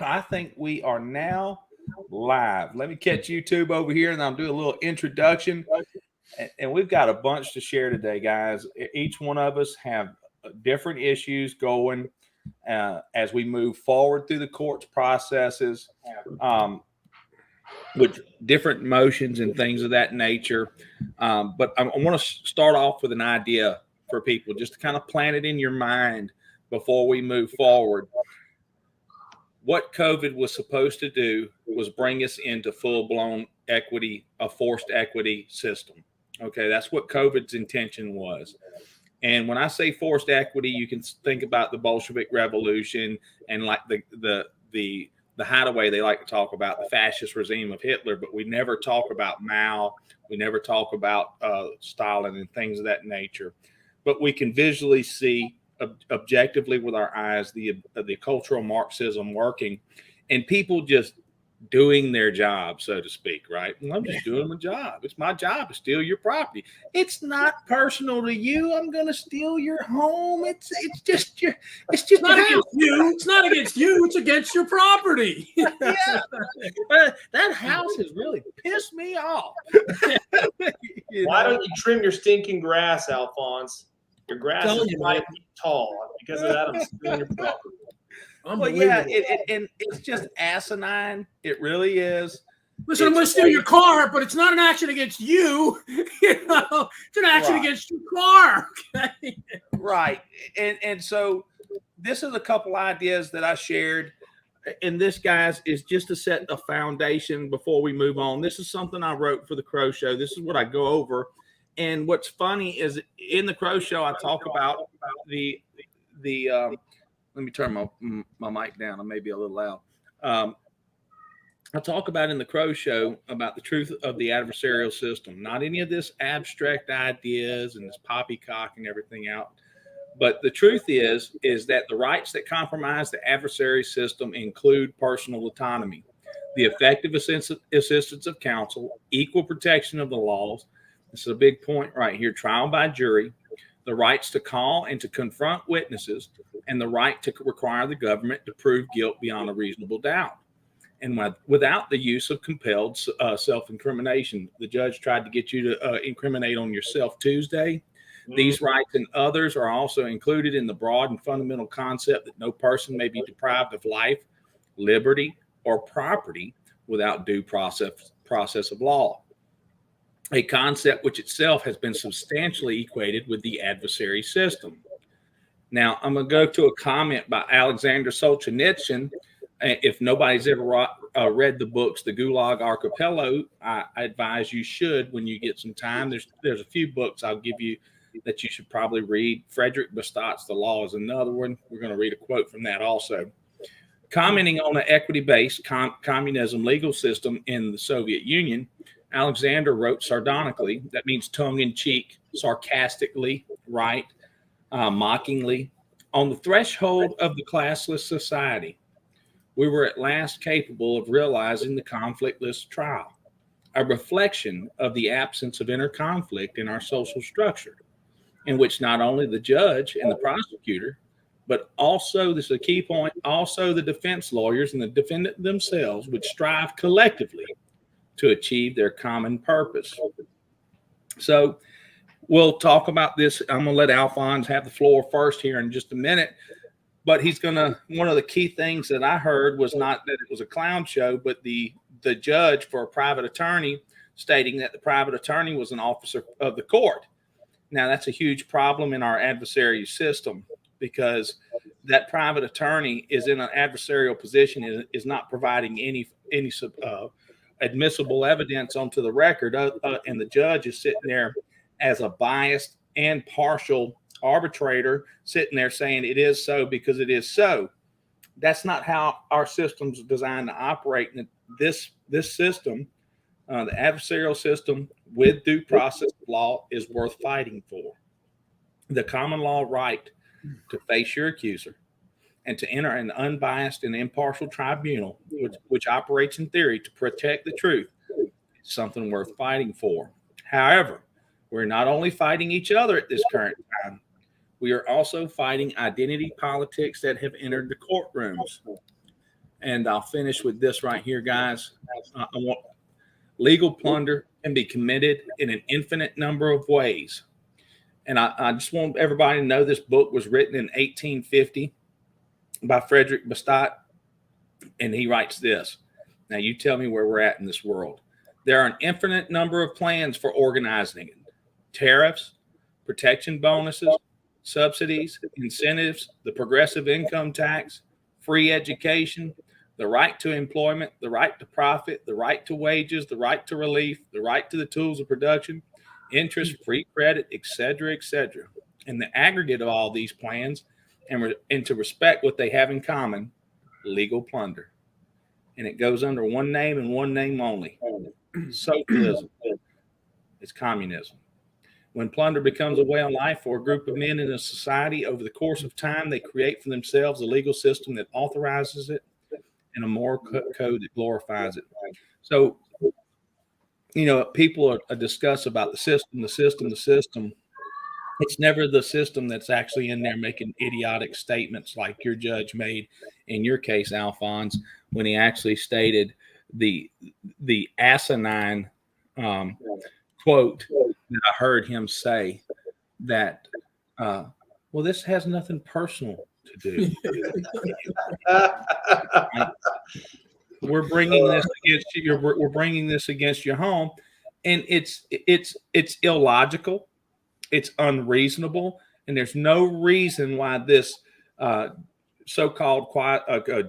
I think we are now live. Let me catch YouTube over here and I'll do a little introduction. And we've got a bunch to share today, guys. Each one of us have different issues going as we move forward through the court's processes with different motions and things of that nature. But I want to start off with an idea for people just to kind of plant it in your mind before we move forward. What COVID was supposed to do was bring us into full-blown equity, a forced equity system. Okay, that's what COVID's intention was. And when I say forced equity, you can think about the Bolshevik Revolution and like the hideaway they like to talk about, the fascist regime of Hitler, but we never talk about Mao. We never talk about Stalin and things of that nature. But we can visually see objectively with our eyes the cultural Marxism working and people just doing their job, so to speak, right? And I'm just doing my job. It's my job to steal your property. It's not personal to you. I'm going to steal your home. It's just not against you. It's not against you. It's against your property. Yeah. That house has really pissed me off. Why don't you trim your stinking grass, Alphonse? Your grass is 5 feet tall. Because of that, I'm stealing your property. Well, yeah, and it's just asinine. It really is. Listen, I'm going to steal your car, but it's not an action against you. You know, it's an action against your car. Okay? Right. And so this is a couple ideas that I shared. And this, guys, is just to set a foundation before we move on. This is something I wrote for the Crow Show. This is what I go over. And what's funny is in the Crow Show, I talk about the let me turn my mic down. I may be a little loud. I talk about in the Crow Show about the truth of the adversarial system, not any of this abstract ideas and this poppycock and everything out. But the truth is that the rights that compromise the adversary system include personal autonomy, the effective assistance of counsel, equal protection of the laws. This is a big point right here. Trial by jury, the rights to call and to confront witnesses, and the right to require the government to prove guilt beyond a reasonable doubt. And without the use of compelled self-incrimination. The judge tried to get you to incriminate on yourself Tuesday. These rights and others are also included in the broad and fundamental concept that no person may be deprived of life, liberty, or property without due process of law. A concept which itself has been substantially equated with the adversary system. Now, I'm going to go to a comment by Alexander Solzhenitsyn. If nobody's ever read the books, The Gulag Archipelago, I advise you should when you get some time. There's a few books I'll give you that you should probably read. Frederick Bastot's The Law is another one. We're going to read a quote from that also. Commenting on an equity-based communism legal system in the Soviet Union, Alexander wrote sardonically, that means tongue-in-cheek, sarcastically, right, mockingly, on the threshold of the classless society, we were at last capable of realizing the conflictless trial, a reflection of the absence of inner conflict in our social structure, in which not only the judge and the prosecutor, but also, this is a key point, also the defense lawyers and the defendant themselves would strive collectively to achieve their common purpose. So we'll talk about this. I'm going to let Alphonse have the floor first here in just a minute. But he's going to, one of the key things that I heard was not that it was a clown show, but the judge for a private attorney stating that the private attorney was an officer of the court. Now, that's a huge problem in our adversary system because that private attorney is in an adversarial position, is not providing any admissible evidence onto the record, and the judge is sitting there as a biased and partial arbitrator sitting there saying it is so because it is so. That's not how our system's designed to operate. And this system, the adversarial system with due process of law, is worth fighting for. The common law right to face your accuser and to enter an unbiased and impartial tribunal, which operates in theory to protect the truth, is something worth fighting for. However, we're not only fighting each other at this current time, we are also fighting identity politics that have entered the courtrooms. And I'll finish with this right here, guys. I want legal plunder can be committed in an infinite number of ways. And I just want everybody to know this book was written in 1850 by Frederick Bastiat. And he writes this. Now, you tell me where we're at in this world. There are an infinite number of plans for organizing it. Tariffs, protection bonuses, subsidies, incentives, the progressive income tax, free education, the right to employment, the right to profit, the right to wages, the right to relief, the right to the tools of production, interest, free credit, et cetera, et cetera. And the aggregate of all these plans and to respect what they have in common, legal plunder. And it goes under one name and one name only. Socialism. It's communism. When plunder becomes a way of life for a group of men in a society, over the course of time, they create for themselves a legal system that authorizes it and a moral code that glorifies it. So, you know, people are discuss about the system. It's never the system that's actually in there making idiotic statements like your judge made in your case, Alphonse, when he actually stated the asinine quote that I heard him say that, well, this has nothing personal to do. We're bringing this against you. We're bringing this against your home, and it's illogical. It's unreasonable, and there's no reason why this so-called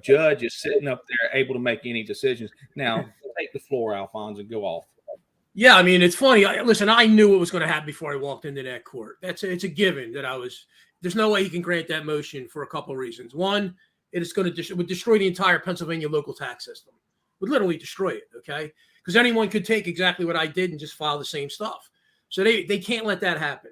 judge is sitting up there able to make any decisions. Now, take the floor, Alphonse, and go off. Yeah, I mean, it's funny. Listen, I knew what was going to happen before I walked into that court. It's a given that there's no way he can grant that motion for a couple of reasons. One, it would destroy the entire Pennsylvania local tax system. Would literally destroy it, okay? Because anyone could take exactly what I did and just file the same stuff. So they can't let that happen.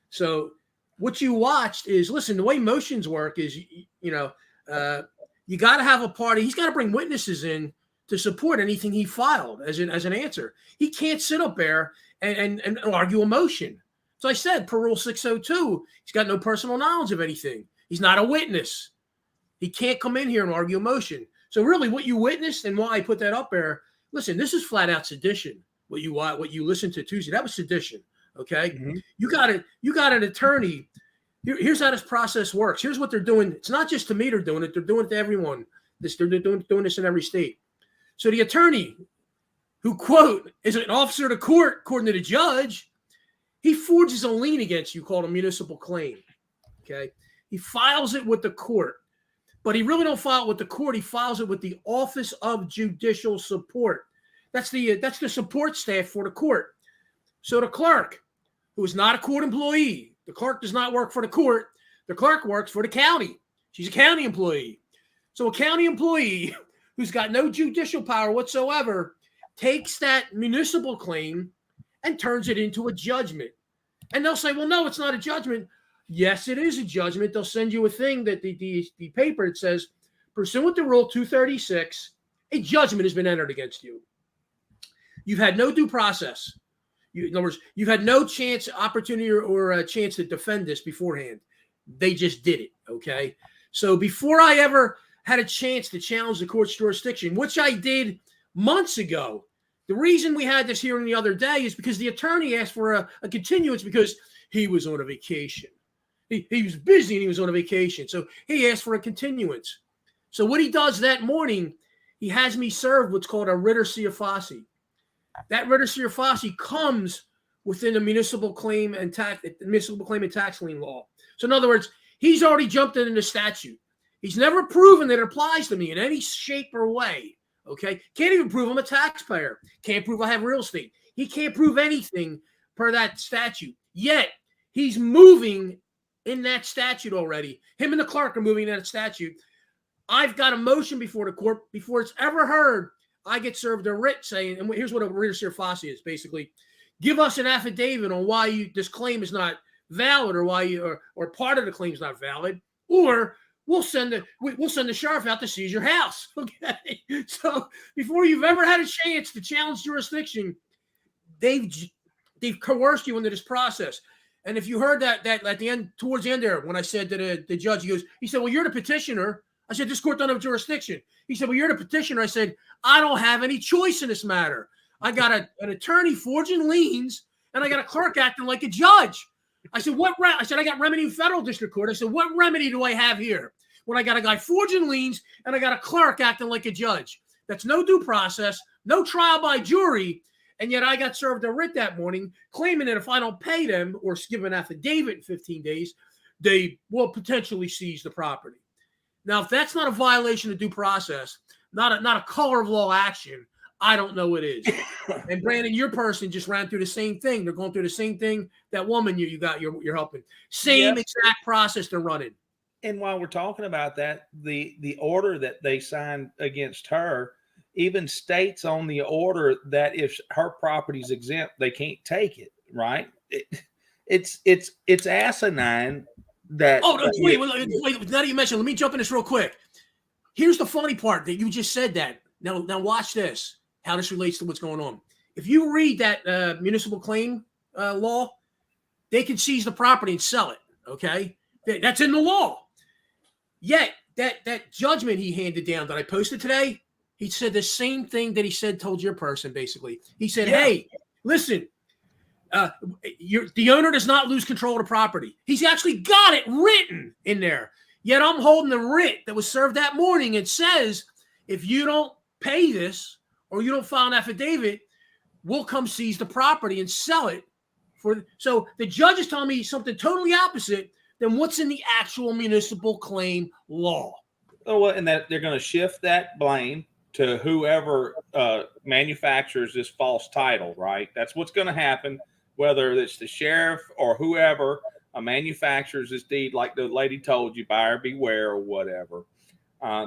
So what you watched is, listen, the way motions work is, you got to have a party. He's got to bring witnesses in to support anything he filed as an answer. He can't sit up there and argue a motion. So I said, per Rule 602, he's got no personal knowledge of anything. He's not a witness. He can't come in here and argue a motion. So really what you witnessed and why I put that up there, listen, this is flat out sedition. What you listened to Tuesday, that was sedition. Okay. Mm-hmm. You got an attorney. Here's how this process works. Here's what they're doing. It's not just to me they're doing it. They're doing it to everyone. They're doing this in every state. So the attorney, who, quote, is an officer of the court, according to the judge, he forges a lien against you called a municipal claim. Okay. He files it with the court, but he really don't file it with the court. He files it with the Office of Judicial Support. That's the support staff for the court. So the clerk, who is not a court employee, the clerk does not work for the court. The clerk works for the county. She's a county employee. So a county employee who's got no judicial power whatsoever takes that municipal claim and turns it into a judgment. And they'll say, well, no, it's not a judgment. Yes, it is a judgment. They'll send you a thing that the paper, it says, pursuant to Rule 236, a judgment has been entered against you. You've had no due process. In other words, you've had no opportunity or a chance to defend this beforehand. They just did it, okay? So before I ever had a chance to challenge the court's jurisdiction, which I did months ago, the reason we had this hearing the other day is because the attorney asked for a continuance because he was on a vacation. He was busy and he was on a vacation. So he asked for a continuance. So what he does that morning, he has me serve what's called a writ cia fauci. That writ cia fauci comes within the municipal claim and tax lien law. So in other words, he's already jumped into the statute. He's never proven that it applies to me in any shape or way. Okay. Can't even prove I'm a taxpayer. Can't prove I have real estate. He can't prove anything per that statute. Yet he's moving in that statute already. Him and the clerk are moving in that statute. I've got a motion before the court before it's ever heard. I get served a writ saying, and here's what a writ cia fauci is basically: give us an affidavit on why this claim is not valid, or why or part of the claim is not valid, or we'll send the sheriff out to seize your house. Okay, so before you've ever had a chance to challenge jurisdiction, they've coerced you into this process. And if you heard that at the end, towards the end there, when I said to the judge, he said, "Well, you're the petitioner." I said, this court doesn't have jurisdiction. He said, well, you're the petitioner. I said, I don't have any choice in this matter. I got an attorney forging liens, and I got a clerk acting like a judge. I said, I said, I got remedy in federal district court. I said, what remedy do I have here when I got a guy forging liens and I got a clerk acting like a judge? That's no due process, no trial by jury. And yet I got served a writ that morning claiming that if I don't pay them or give an affidavit in 15 days, they will potentially seize the property. Now, if that's not a violation of due process, not a color of law action, I don't know what is. And Brandon, your person just ran through the same thing. They're going through the same thing. That woman you're helping. Same exact process they're running. And while we're talking about that, the order that they signed against her even states on the order that if her property's exempt, they can't take it. Right? It's asinine. That wait. Now that you mentioned, let me jump in this real quick. Here's the funny part that you just said that. Now watch this. How this relates to what's going on. If you read that municipal claim law, they can seize the property and sell it. Okay, that's in the law. Yet that judgment he handed down that I posted today, he said the same thing that he told your person. Basically, he said, "Hey, listen, the owner does not lose control of the property." He's actually got it written in there. Yet I'm holding the writ that was served that morning. It says, if you don't pay this, or you don't file an affidavit, we'll come seize the property and sell it. So the judge is telling me something totally opposite than what's in the actual municipal claim law. Oh, well, and that they're going to shift that blame to whoever manufactures this false title, right? That's what's going to happen, whether it's the sheriff or whoever manufactures this deed, like the lady told you, buyer beware or whatever.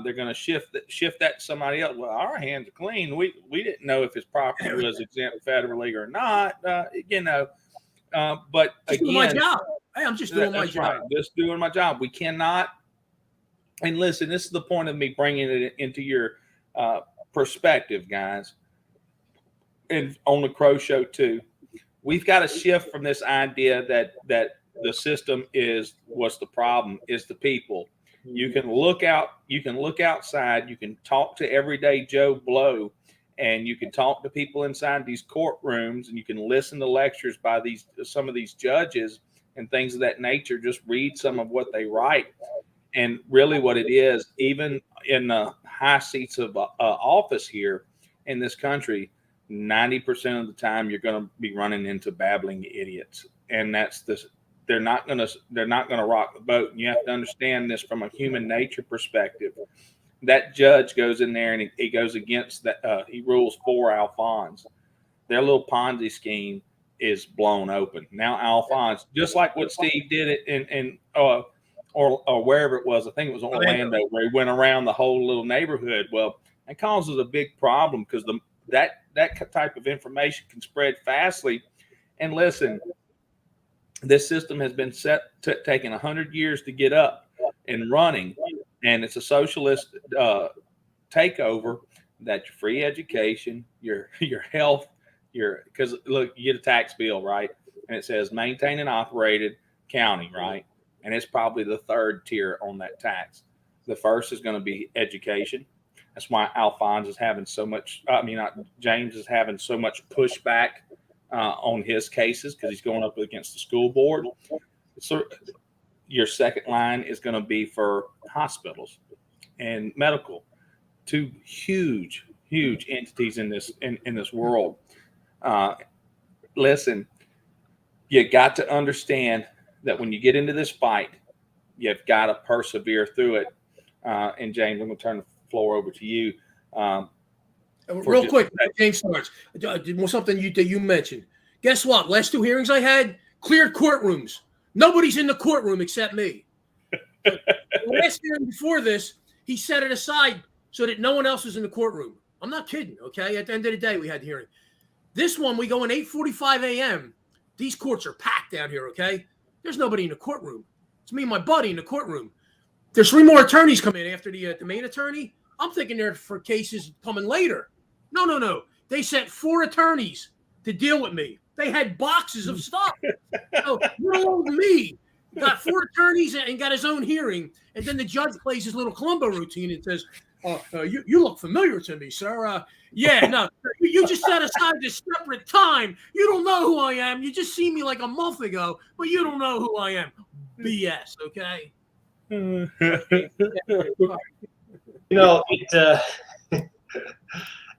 They're going to shift that to somebody else. Well, our hands are clean. We didn't know if his property was exempt federally or not. But just again, doing my job. Hey, I'm just doing my job. Right. Just doing my job. We cannot. And listen, this is the point of me bringing it into your perspective, guys. And on the Crow Show too, we've got to shift from this idea that the system is what's the problem is the people. You can look outside, you can talk to everyday Joe Blow, and you can talk to people inside these courtrooms, and you can listen to lectures by some of these judges and things of that nature. Just read some of what they write. And really what it is, even in the high seats of office here in this country, 90% of the time you're going to be running into babbling idiots. And that's this. They're not going to rock the boat. And you have to understand this from a human nature perspective. That judge goes in there and he goes against that. He rules for Alphonse. Their little Ponzi scheme is blown open. Now Alphonse, just like what Steve did it or wherever it was, I think it was Orlando, where he went around the whole little neighborhood. Well, that causes a big problem because that type of information can spread fastly. And listen, this system has been taking 100 years to get up and running, and it's a socialist takeover. That your free education, your health, because look, you get a tax bill, right? And it says maintained and operated county, right? And it's probably the third tier on that tax. The first is going to be education. That's why Alphonse is having so much. James is having so much pushback on his cases because he's going up against the school board. So your second line is going to be for hospitals and medical, two huge entities in this world. Listen, you got to understand that when you get into this fight, you've got to persevere through it. And James, I'm going to turn the floor over to you. Real quick, James starts. Something you mentioned. Guess what? Last two hearings I had, cleared courtrooms. Nobody's in the courtroom except me. The last hearing before this, he set it aside so that no one else was in the courtroom. I'm not kidding, okay? At the end of the day, we had the hearing. This one, we go in 8:45 a.m. These courts are packed down here, okay? There's nobody in the courtroom. It's me and my buddy in the courtroom. There's 3 more attorneys come in after the main attorney. I'm thinking they're for cases coming later. No. They sent 4 attorneys to deal with me. They had boxes of stuff. So, little old me got 4 attorneys and got his own hearing. And then the judge plays his little Columbo routine and says, you look familiar to me, sir. Yeah, no, you just set aside this separate time. You don't know who I am. You just see me like a month ago, but you don't know who I am. BS, okay?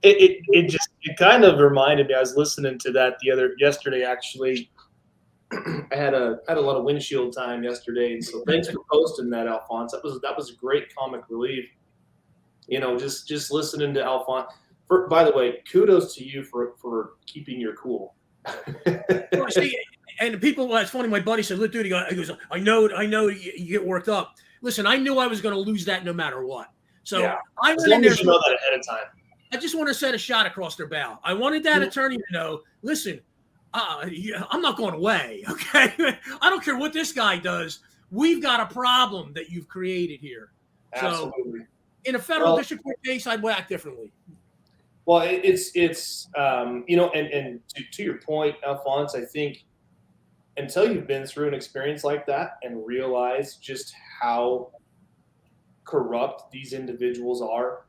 It kind of reminded me. I was listening to that yesterday. Actually, I had a lot of windshield time yesterday, and so thanks for posting that, Alphonse. That was a great comic relief. Just listening to Alphonse. By the way, kudos to you for keeping your cool. And people, it's funny. My buddy said, "Look, dude," he goes, I know you get worked up. Listen, I knew I was going to lose that no matter what. So I went in there. You know that ahead of time. I just want to set a shot across their bow. I wanted that attorney to know, listen, I'm not going away, okay? I don't care what this guy does. We've got a problem that you've created here. Absolutely. So in a federal district court case, I'd act differently. Well, it's and to your point, Alphonse, I think until you've been through an experience like that and realize just how corrupt these individuals are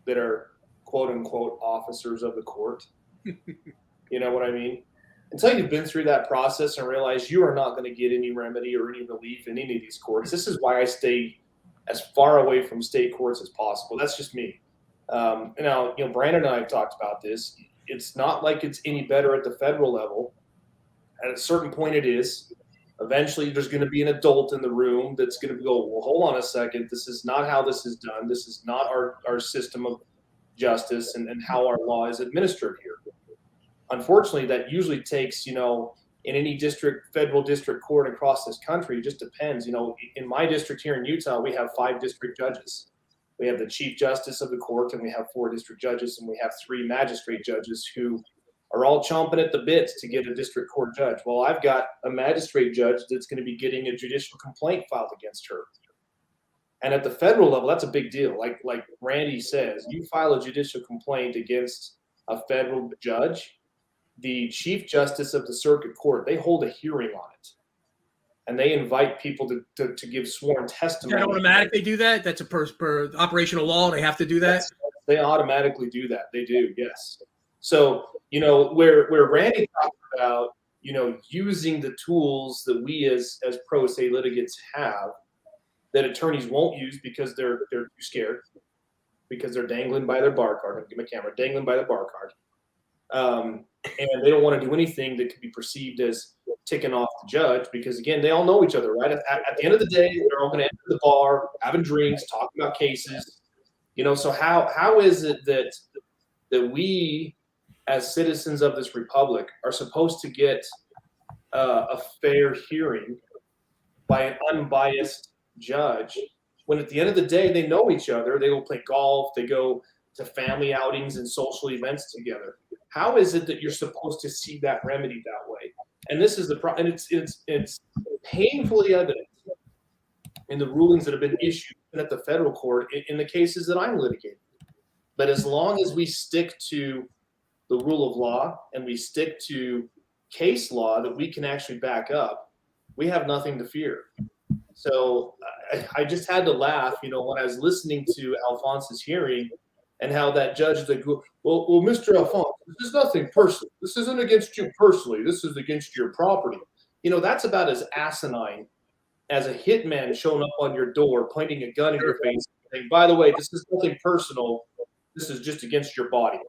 that are quote unquote officers of the court. You know what I mean? Until you've been through that process and realize you are not going to get any remedy or any relief in any of these courts. This is why I stay as far away from state courts as possible. That's just me. Now, Brandon and I have talked about this. It's not like it's any better at the federal level. At a certain point it is. Eventually there's going to be an adult in the room that's going to go, well, hold on a second. This is not how this is done. This is not our system of justice and how our law is administered here. Unfortunately, that usually takes, in any federal district court across this country, it just depends. In my district here in Utah, we have 5 district judges. We have the chief justice of the court, and we have 4 district judges, and we have 3 magistrate judges who are all chomping at the bits to get a district court judge. Well, I've got a magistrate judge that's going to be getting a judicial complaint filed against her. And at the federal level, that's a big deal. Like Randy says, you file a judicial complaint against a federal judge, the chief justice of the circuit court, they hold a hearing on it. And they invite people to give sworn testimony. Is that automatic they do that? That's a per operational law. They have to do that? They automatically do that. They do, yes. So, where Randy talked about, using the tools that we as pro se litigants have that attorneys won't use because they're too scared, because they're dangling by their bar card. I'll give my camera, dangling by the bar card. And they don't want to do anything that could be perceived as ticking off the judge because, again, they all know each other, right? At the end of the day, they're all going to enter the bar, having drinks, talking about cases. So how is it that we, as citizens of this republic, are supposed to get a fair hearing by an unbiased judge when at the end of the day they know each other? They go play golf, they go to family outings and social events together. How is it that you're supposed to see that remedy that way? And this is the problem. And it's painfully evident in the rulings that have been issued at the federal court in the cases that I'm litigating. But as long as we stick to the rule of law and we stick to case law that we can actually back up, we have nothing to fear. So I just had to laugh, when I was listening to Alphonse's hearing and how that judge is like, well, Mr. Alphonse, this is nothing personal. This isn't against you personally. This is against your property. That's about as asinine as a hitman showing up on your door, pointing a gun in your face, saying, by the way, this is nothing personal. This is just against your body.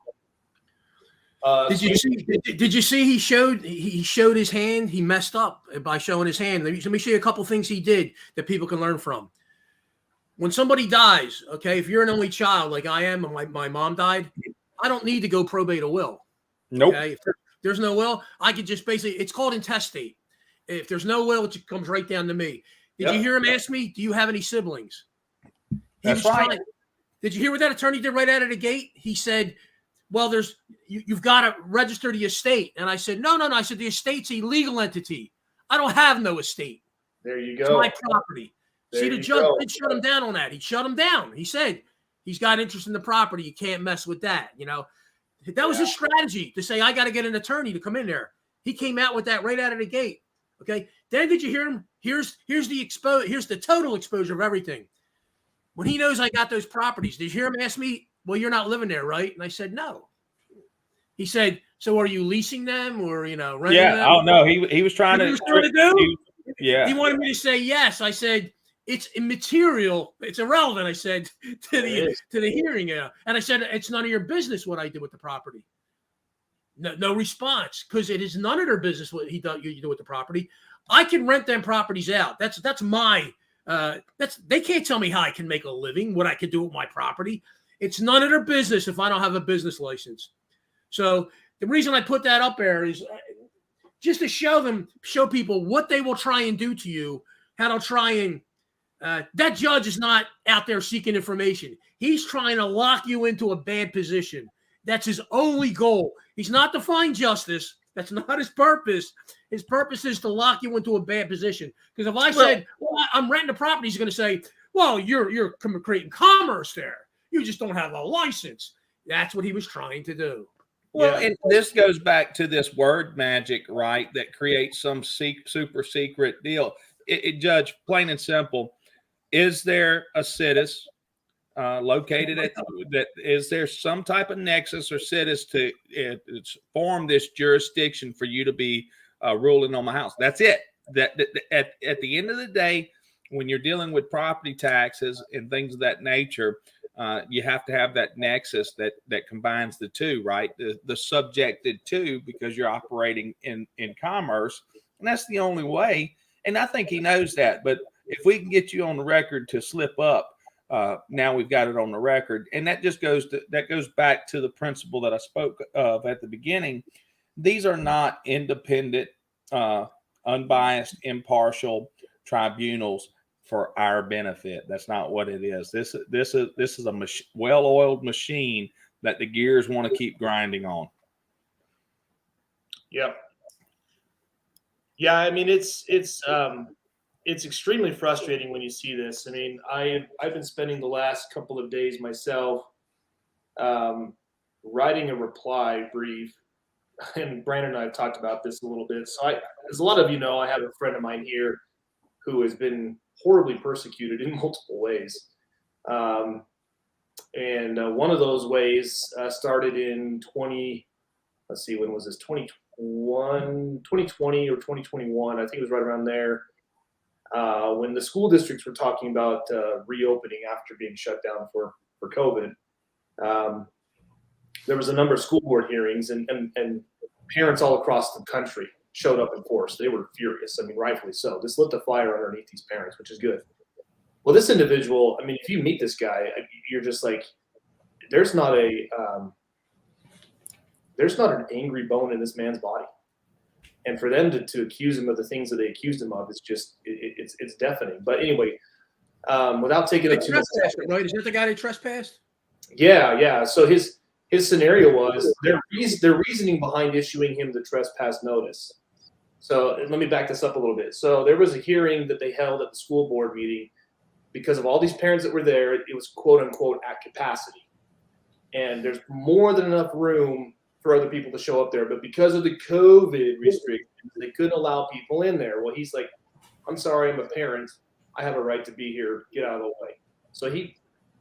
Did you see he showed his hand? He messed up by showing his hand. Let me show you a couple things he did that people can learn from. When somebody dies, okay, if you're an only child like I am, and my mom died, I don't need to go probate a will. Nope. Okay? If there's no will, I could just basically, it's called intestate. If there's no will, it comes right down to me. Did you hear him ask me, do you have any siblings? That's right. Did you hear what that attorney did right out of the gate? He said, well, you've got to register the estate. And I said, no. I said, the estate's a legal entity. I don't have no estate. There you go. It's my property. See, the judge did shut him down on that. He shut him down. He said he's got interest in the property. You can't mess with that. That was his strategy to say, I got to get an attorney to come in there. He came out with that right out of the gate. Okay. Then did you hear him? Here's the total exposure of everything. When he knows I got those properties, did you hear him ask me, well, you're not living there, right? And I said, no. He said, so are you leasing them or, renting them? Oh no, he was trying to do? Yeah. He wanted me to say yes. I said, it's immaterial. It's irrelevant. I said to the hearing. And I said, it's none of your business what I did with the property. No response, because it is none of their business what you do with the property. I can rent them properties out. That's my they can't tell me how I can make a living, what I can do with my property. It's none of their business if I don't have a business license. So the reason I put that up there is just to show people what they will try and do to you, how they'll try and that judge is not out there seeking information. He's trying to lock you into a bad position. That's his only goal. He's not to find justice. That's not his purpose. His purpose is to lock you into a bad position. Because if I said, well, I'm renting a property, he's going to say, well, you're creating commerce there. You just don't have a license. That's what he was trying to do. Well, and this goes back to this word magic, right? That creates some super secret deal. Judge, plain and simple, is there a situs located at that? Is there some type of nexus or situs to form this jurisdiction for you to be ruling on my house? That's it. That at the end of the day, when you're dealing with property taxes and things of that nature, you have to have that nexus that combines the two, right? The subjected to, because you're operating in commerce, and that's the only way. And I think he knows that. But if we can get you on the record to slip up, now we've got it on the record, and that just goes back to the principle that I spoke of at the beginning. These are not independent, unbiased, impartial tribunals for our benefit. That's not what it is. This is a well-oiled machine that the gears want to keep grinding on. Yep. Yeah, I mean it's extremely frustrating when you see this. I mean, I've been spending the last couple of days myself writing a reply brief, and Brandon and I have talked about this a little bit. So as a lot of you know, I have a friend of mine here who has been horribly persecuted in multiple ways. And one of those ways started in when was this? 2020 or 2021. I think it was right around there. When the school districts were talking about reopening after being shut down for COVID. There was a number of school board hearings and parents all across the country showed up in force. They were furious. I mean, rightfully so. This lit the fire underneath these parents, which is good. Well, this individual, I mean, if you meet this guy, you're just like, there's not an angry bone in this man's body. And for them to accuse him of the things that they accused him of, it's just, it's deafening. But anyway, without taking it too much. Right? Is that the guy that trespassed? Yeah. So his scenario was their reasoning behind issuing him the trespass notice. So let me back this up a little bit. So there was a hearing that they held at the school board meeting because of all these parents that were there. It was quote unquote at capacity, and there's more than enough room for other people to show up there. But because of the COVID restrictions, they couldn't allow people in there. Well, he's like, I'm sorry, I'm a parent. I have a right to be here. Get out of the way. So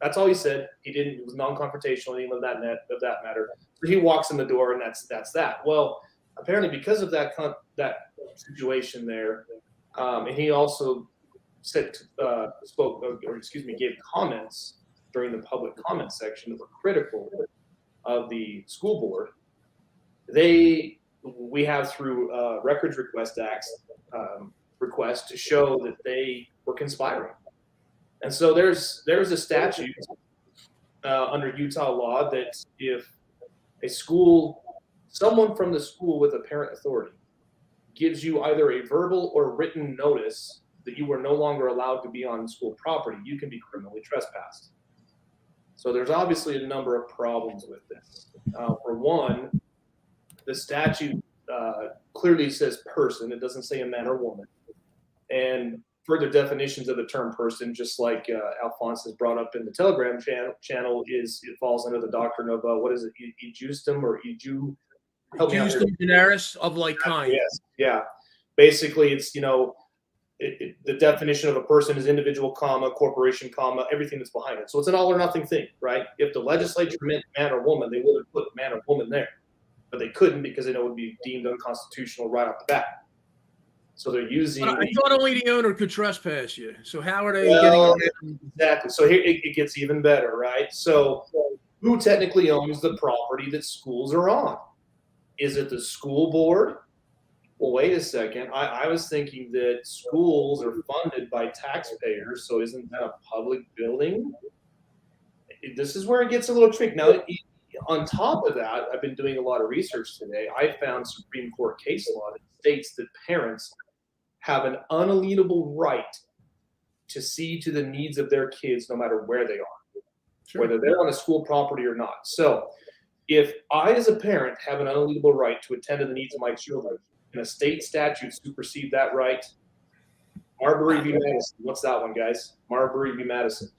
that's all he said. It was non-confrontational, anything of that matter. So he walks in the door, and that's that. Well, apparently because of that situation there, and he also gave comments during the public comment section that were critical of the school board. We have through Records Request Acts request to show that they were conspiring. And so there's a statute under Utah law that if someone from the school with apparent authority gives you either a verbal or written notice that you are no longer allowed to be on school property, you can be criminally trespassed. So there's obviously a number of problems with this. For one, the statute clearly says person. It doesn't say a man or woman. And further definitions of the term person, just like Alphonse has brought up in the Telegram channel, it falls under the doctrine of what is it, ejusdem or eju? Ejusdem generis, of like kind. Yes, yeah. Basically, it's the definition of a person is individual, comma, corporation, comma, everything that's behind it. So it's an all or nothing thing, right? If the legislature meant man or woman, they would have put man or woman there, but they couldn't because they know it would be deemed unconstitutional right off the bat. So they're using. But I thought only the owner could trespass you. So how are they Well, getting? exactly. So here it gets even better, right? So who technically owns the property that schools are on? Is it the school board? Well, wait a second. I was thinking that schools are funded by taxpayers, so isn't that a public building? This is where it gets a little tricky. Now, on top of that, I've been doing a lot of research today. I found Supreme Court case law that states that parents have an unalienable right to see to the needs of their kids no matter where they are, whether they're on a school property or not. So if I, as a parent, have an unalienable right to attend to the needs of my children, and a state statute supersede that right, Marbury v. Madison. What's that one, guys? Marbury v. Madison.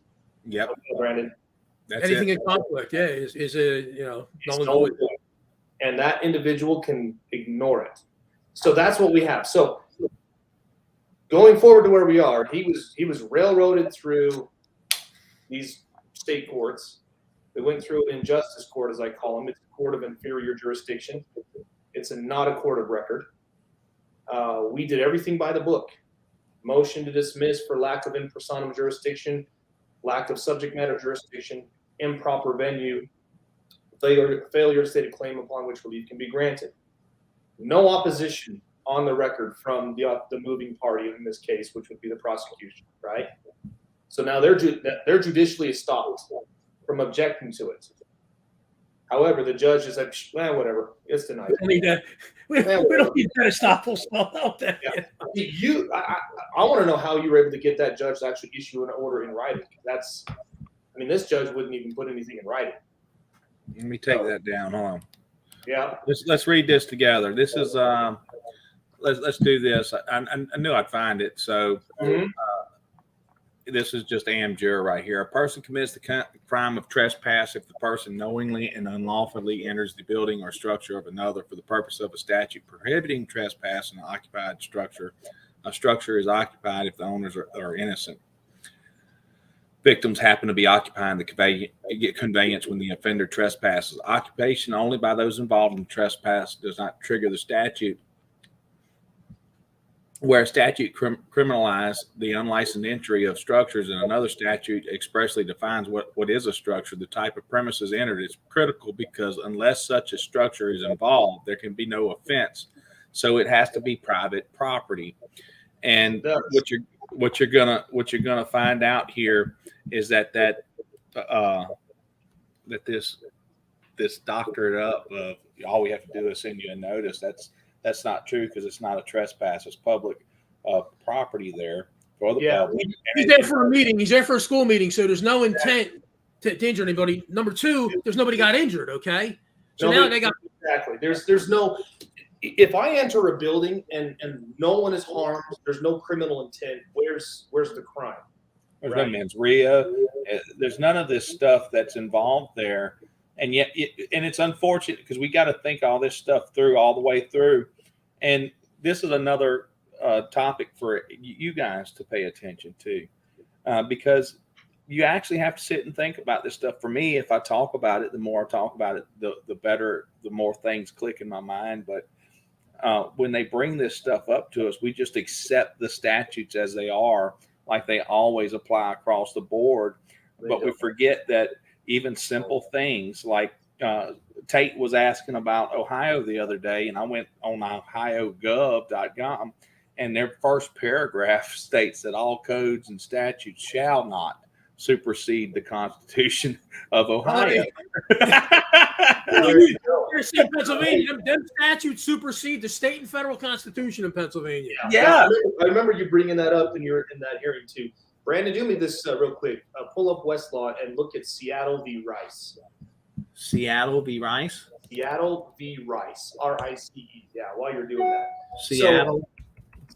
Yep. Okay, Brandon. That's Anything it. in conflict, yeah, is a It's null and void. And that individual can ignore it. So that's what we have. So going forward to where we are, he was railroaded through these state courts. We went through an injustice court, as I call them. It's a court of inferior jurisdiction. It's not a court of record. We did everything by the book. Motion to dismiss for lack of in personam jurisdiction, lack of subject matter jurisdiction, improper venue, failure to state a claim upon which relief can be granted. No opposition on the record from the moving party in this case, which would be the prosecution, right? So now they're judicially stopped from objecting to it. However, the judge is like, whatever, it's denied. We don't need that estoppel stuff out there. Yeah. I want to know how you were able to get that judge to actually issue an order in writing. This judge wouldn't even put anything in writing. Let me take that down. Hold on. Yeah. Let's read this together. This is let's do this. I knew I'd find it. So this is just Amjur right here. A person commits the crime of trespass if the person knowingly and unlawfully enters the building or structure of another for the purpose of a statute prohibiting trespass in an occupied structure. A structure is occupied if the owners are innocent. Victims happen to be occupying the conveyance when the offender trespasses. Occupation only by those involved in trespass does not trigger the statute. Where a statute criminalizes the unlicensed entry of structures and another statute expressly defines what is a structure, the type of premises entered is critical because unless such a structure is involved, there can be no offense. So it has to be private property. And what you're gonna find out here is that this doctorate up of all we have to do is send you a notice. That's not true because it's not a trespass. It's public property there for the public. He's there for a meeting. He's there for a school meeting. So there's no intent to injure anybody. Number two, there's nobody got injured. Okay. So now they got. Exactly. There's no. If I enter a building and no one is harmed, there's no criminal intent. Where's the crime? There's no mens rea. There's none of this stuff that's involved there. And yet, it's unfortunate because we got to think all this stuff through all the way through. And this is another topic for you guys to pay attention to because you actually have to sit and think about this stuff. For me, if I talk about it, the more I talk about it, the better, the more things click in my mind. But when they bring this stuff up to us, we just accept the statutes as they are, like they always apply across the board. But we forget that even simple things like Tate was asking about Ohio the other day, and I went on ohiogov.com, and their first paragraph states that all codes and statutes shall not supersede the Constitution of Ohio. Pennsylvania, them statutes supersede the state and federal Constitution in Pennsylvania. Yeah. I remember you bringing that up in that hearing too. Brandon, do me this real quick. Pull up Westlaw and look at Seattle v. Rice. Seattle v. Rice? Seattle v. Rice. RICE. Yeah, while you're doing that.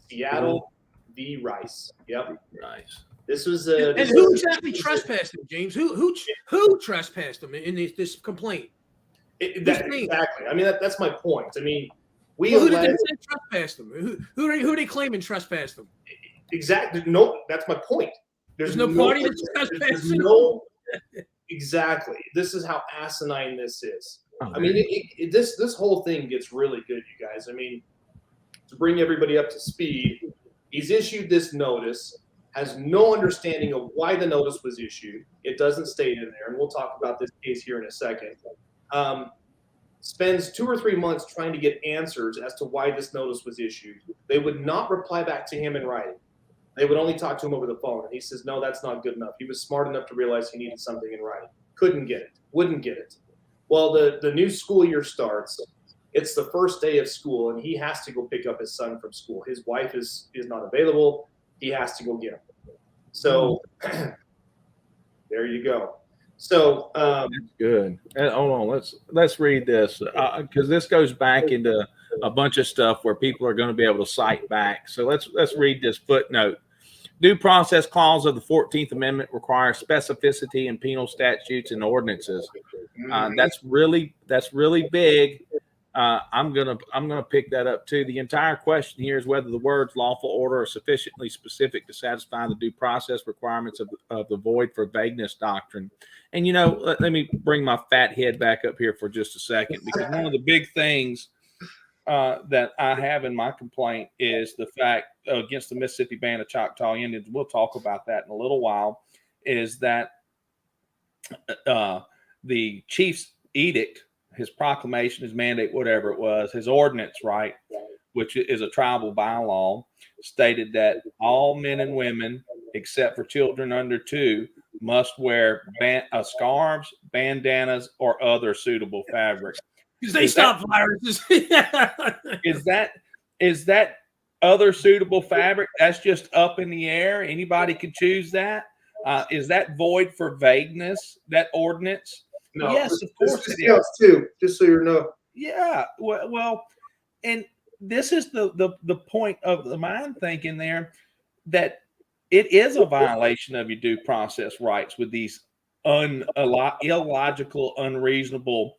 Seattle v. Rice. Yep. Rice. This was and who exactly trespassed him, James? Who trespassed him in this complaint? Exactly. I mean, that's my point. I mean, who did they trespass him? Who are they claiming trespassed him? Exactly. No, that's my point. There's no party to discuss passing. No, exactly. This is how asinine this is. Oh, I mean, this whole thing gets really good, you guys. I mean, to bring everybody up to speed, he's issued this notice, has no understanding of why the notice was issued. It doesn't state in there, and we'll talk about this case here in a second. Spends 2 or 3 months trying to get answers as to why this notice was issued. They would not reply back to him in writing. They would only talk to him over the phone. And he says, no, that's not good enough. He was smart enough to realize he needed something in writing. Couldn't get it. Wouldn't get it. Well, the new school year starts. It's the first day of school, and he has to go pick up his son from school. His wife is not available. He has to go get him. So there you go. So that's good. Hold on, let's read this because this goes back into a bunch of stuff where people are going to be able to cite back. So let's read this footnote. Due process clause of the 14th Amendment requires specificity in penal statutes and ordinances. That's really big. I'm gonna pick that up too. The entire question here is whether the words lawful order are sufficiently specific to satisfy the due process requirements of the void for vagueness doctrine. And let me bring my fat head back up here for just a second, because one of the big things that I have in my complaint is the fact against the Mississippi Band of Choctaw Indians. We'll talk about that in a little while. Is that the chief's edict, his proclamation, his mandate, whatever it was, his ordinance, right, which is a tribal bylaw, stated that all men and women, except for children under 2, must wear scarves, bandanas, or other suitable fabric. Because they stop viruses. Is that other suitable fabric? That's just up in the air. Anybody can choose that. Is that void for vagueness, that ordinance? no, Yes, of course this it counts too, just so you know. Yeah. Well, and this is the point of the mind thinking there, that it is a violation of your due process rights with these illogical, unreasonable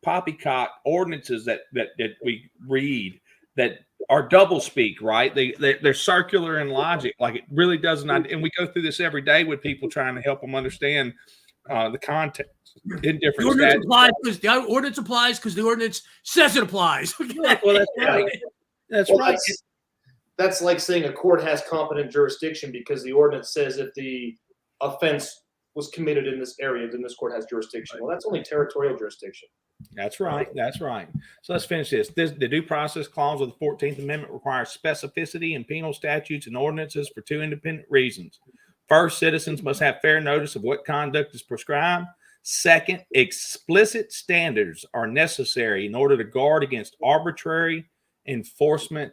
poppycock ordinances that we read that are double speak, right? They're circular in logic. Like, it really doesn't. And we go through this every day with people trying to help them understand the context in different statutes. The ordinance applies because the ordinance says it applies. Well, that's right. That's right. That's like saying a court has competent jurisdiction because the ordinance says if the offense was committed in this area, then this court has jurisdiction. Well, that's only territorial jurisdiction. That's right. That's right. So let's finish this. The due process clause of the 14th Amendment requires specificity in penal statutes and ordinances for 2 independent reasons. First, citizens must have fair notice of what conduct is prescribed. Second, explicit standards are necessary in order to guard against arbitrary enforcement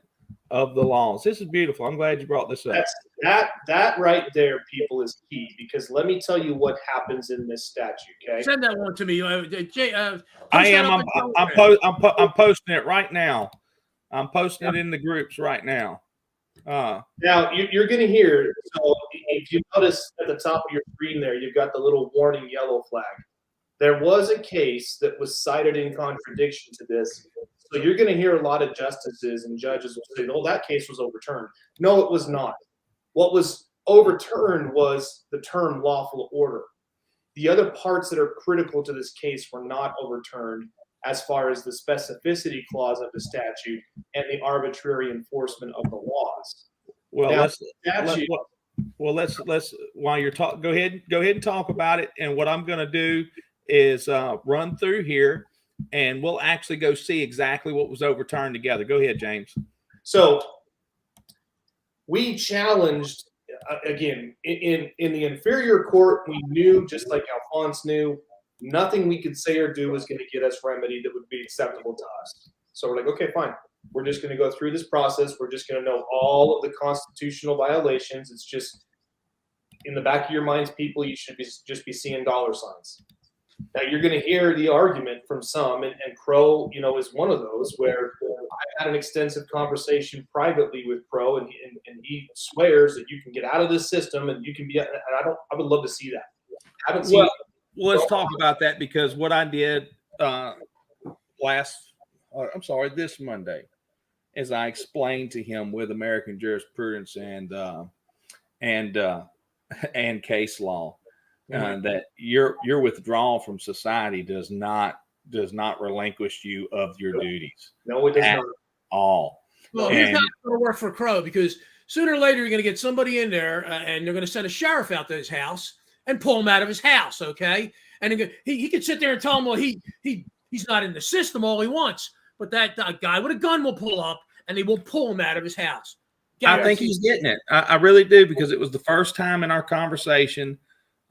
of the laws. This is beautiful. I'm glad you brought this up. That right there, people, is key, because let me tell you what happens in this statute. Okay, send that one to me. I am. I'm posting it right now. I'm posting it in the groups right now. Now you're going to hear. So if you notice at the top of your screen there, you've got the little warning yellow flag. There was a case that was cited in contradiction to this. So you're going to hear a lot of justices and judges will say, "Oh, that case was overturned." No, it was not. What was overturned was the term lawful order. The other parts that are critical to this case were not overturned, as far as the specificity clause of the statute and the arbitrary enforcement of the laws. Well, now, let's while you're talking, go ahead and talk about it. And what I'm going to do is run through here, and we'll actually go see exactly what was overturned together. Go ahead, James. So we challenged, again, in the inferior court, we knew, just like Alphonse knew, nothing we could say or do was going to get us remedy that would be acceptable to us. So we're like, okay, fine. We're just going to go through this process. We're just going to know all of the constitutional violations. It's just in the back of your minds, people, you should just be seeing dollar signs. Now you're going to hear the argument from some, and Crow, is one of those where I had an extensive conversation privately with Crow, and he swears that you can get out of this system and you can be. And I would love to see that. I haven't seen. Well, let's talk about that, because what I did this Monday, as I explained to him with American jurisprudence and case law, that your withdrawal from society does not relinquish you of your duties. No, it does not. All. Well, here's how it's going to work for Crow, because sooner or later you're going to get somebody in there and they're going to send a sheriff out to his house and pull him out of his house, okay? And he could sit there and tell him, well, he's not in the system all he wants, but that guy with a gun will pull up and they will pull him out of his house. I think he's getting it. I really do, because it was the first time in our conversation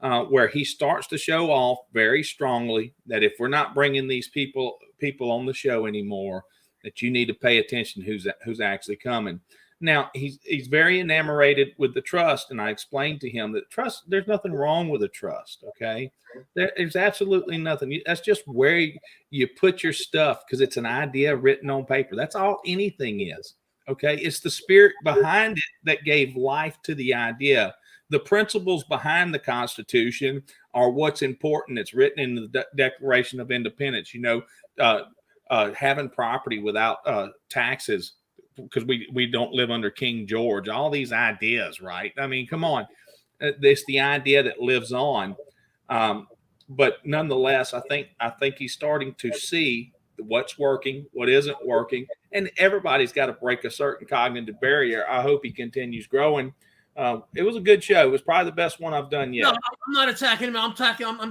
where he starts to show off very strongly that if we're not bringing these people on the show anymore, that you need to pay attention who's actually coming. Now, he's very enamored with the trust, and I explained to him that trust, there's nothing wrong with a trust, okay? There's absolutely nothing. That's just where you put your stuff, because it's an idea written on paper. That's all anything is, okay? It's the spirit behind it that gave life to the idea. The principles behind the Constitution are what's important. It's written in the Declaration of Independence, having property without taxes, because we don't live under King George, all these ideas, right? I mean, come on. It's the idea that lives on. But nonetheless, I think he's starting to see what's working, what isn't working, and everybody's got to break a certain cognitive barrier. I hope he continues growing. It was a good show. It was probably the best one I've done yet. No, I'm not attacking him. I'm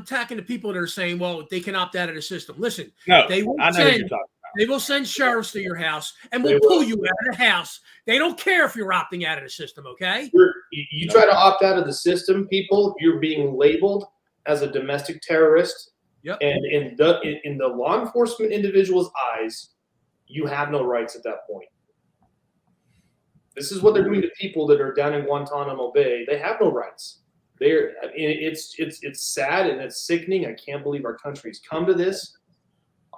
attacking the people that are saying, well, they can opt out of the system. Listen, no, they will I know what you're talking about. They will send sheriffs to your house and will pull you out of the house. They don't care if you're opting out of the system, okay? You try to opt out of the system, people, you're being labeled as a domestic terrorist. Yep. And in the law enforcement individual's eyes, you have no rights at that point. This is what they're doing to people that are down in Guantanamo Bay. They have no rights. It's sad and it's sickening. I can't believe our country's come to this.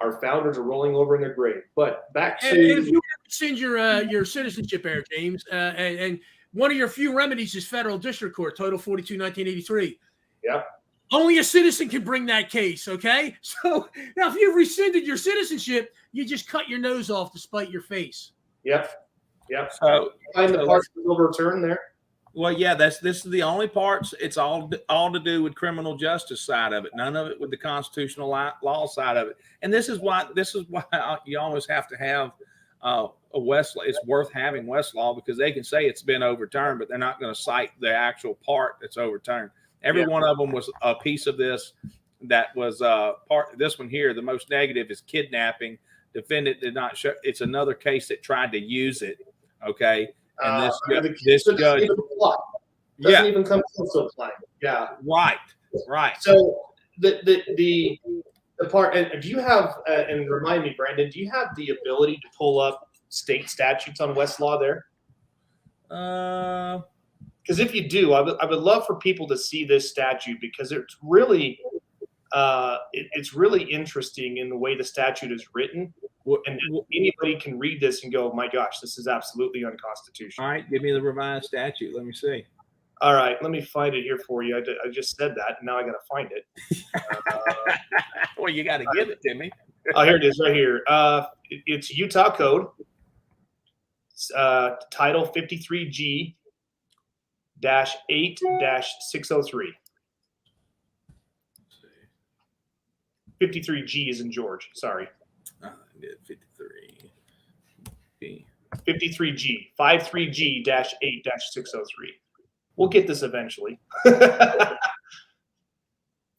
Our founders are rolling over in their grave. But back to if you rescind your citizenship, there, James, and one of your few remedies is federal district court, Title 42, 1983. Yeah. Only a citizen can bring that case, okay? So now if you've rescinded your citizenship, you just cut your nose off to spite your face. Yep. So find the parts that overturn there. Well, yeah, this is the only parts. It's all to do with criminal justice side of it. None of it with the constitutional law side of it. And this is why you always have to have a Westlaw. It's worth having Westlaw, because they can say it's been overturned, but they're not going to cite the actual part that's overturned. Every one of them was a piece of this that was part. This one here, the most negative, is kidnapping. Defendant did not show. It's another case that tried to use it. Okay. And this judge doesn't even come close to applying. Yeah. Right. So the part, and do you have, and remind me, Brandon, do you have the ability to pull up state statutes on Westlaw there? Because if you do, I would love for people to see this statute, because it's really interesting in the way the statute is written. And anybody can read this and go, my gosh, this is absolutely unconstitutional. All right, give me the revised statute. Let me see. All right, let me find it here for you. I just said that, and now I got to find it. Well, you got to give it to me. Oh, here it is, right here. It's Utah Code, Title 53G-8-603. 53G is in George. Sorry. 53G, 53G-8-603. We'll get this eventually.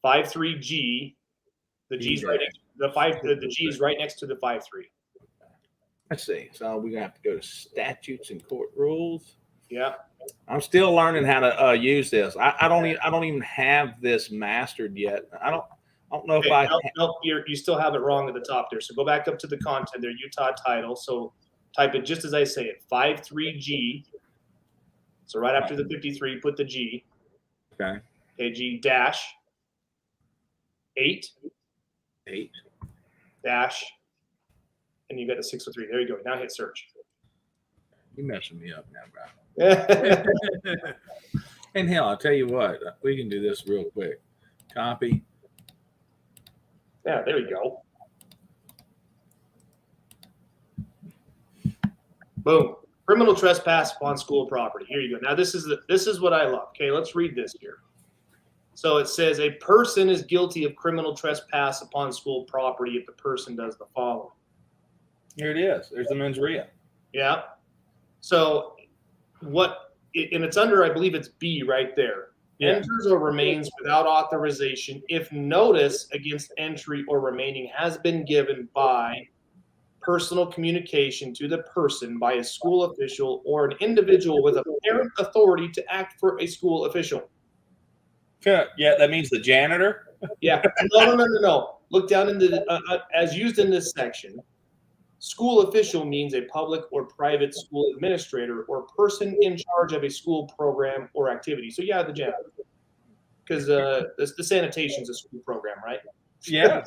53G, the G's right next. The G is right next to the 53. Let's see. So we're gonna have to go to statutes and court rules. Yeah. I'm still learning how to use this. I don't even have this mastered yet. I don't know if Nope, you still have it wrong at the top there. So go back up to the content there, Utah title. So type it just as I say it, 53G. So right after the 53, put the G. Okay. Okay, G dash 8 dash, and you got the 603. There you go. Now hit search. You're messing me up now, bro. Yeah. And hell, I'll tell you what, we can do this real quick. Copy. Yeah, there we go. Boom. Criminal trespass upon school property. Here you go. Now this is what I love. Okay, let's read this here. So it says a person is guilty of criminal trespass upon school property if the person does the following. Here it is. There's the mens rea. Yeah. So and it's under, I believe it's B right there. Yeah. Enters or remains without authorization if notice against entry or remaining has been given by personal communication to the person by a school official or an individual with apparent authority to act for a school official. Yeah, that means the janitor. Yeah. No. Look down in the as used in this section. School official means a public or private school administrator or person in charge of a school program or activity. So yeah, the janitor, because the sanitation is a school program, right? Yeah.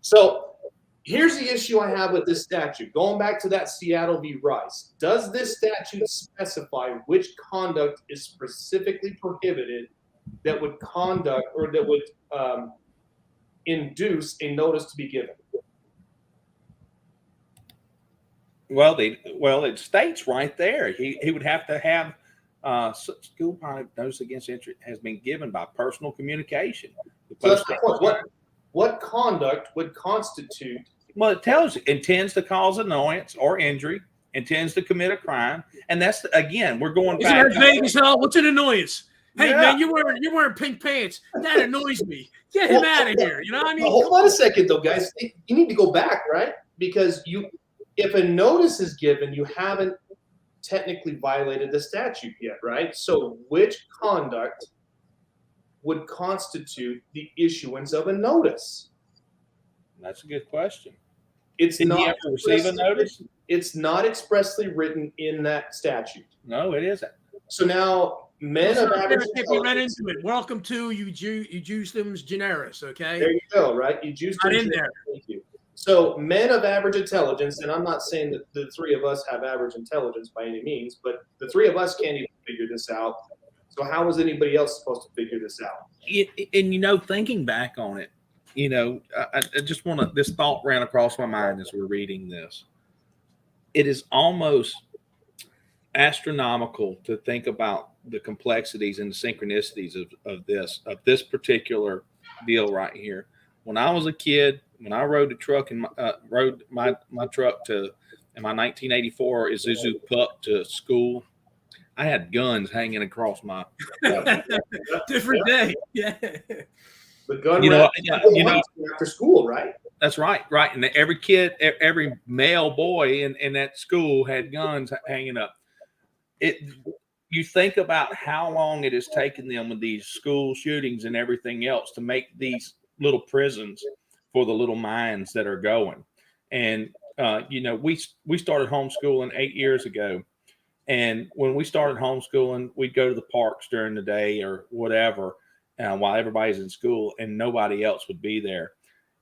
So here's the issue I have with this statute. Going back to that Seattle v. Rice, does this statute specify which conduct is specifically prohibited that would induce a notice to be given? Well, it states right there. He would have to have school notice against entry has been given by personal communication. So that's my point. What conduct would constitute? Well, it tells you intends to cause annoyance or injury, intends to commit a crime, and that's again we're going back. Isn't that vague as hell? What's an annoyance? Hey Yeah. man, you're wearing pink pants. That annoys me. Get him out of here. You know what I mean? Hold on a second, though, guys. You need to go back, right? Because if a notice is given, you haven't technically violated the statute yet, right? So which conduct would constitute the issuance of a notice? That's a good question. It's Did not he ever receive a notice? It's not expressly written in that statute. No, it isn't. So now, men of average We ran intelligence. into it. Welcome to Justum's generis. Okay. There you go, right? You juiced Not them in there. Thank you. So men of average intelligence, and I'm not saying that the three of us have average intelligence by any means, but the three of us can't even figure this out. So how is anybody else supposed to figure this out? And thinking back on it, I just want to. This thought ran across my mind as we're reading this. It is almost astronomical to think about the complexities and the synchronicities of this particular deal right here. When I was a kid, when I rode the truck and rode my truck in my 1984 Isuzu Pup to school, I had guns hanging across my. Different day. Yeah. The gun after school, right? That's right. And every kid, every male boy in that school had guns hanging up. You think about how long it has taken them with these school shootings and everything else to make these little prisons for the little minds that are going. And, we started homeschooling 8 years ago. And when we started homeschooling, we'd go to the parks during the day or whatever while everybody's in school and nobody else would be there.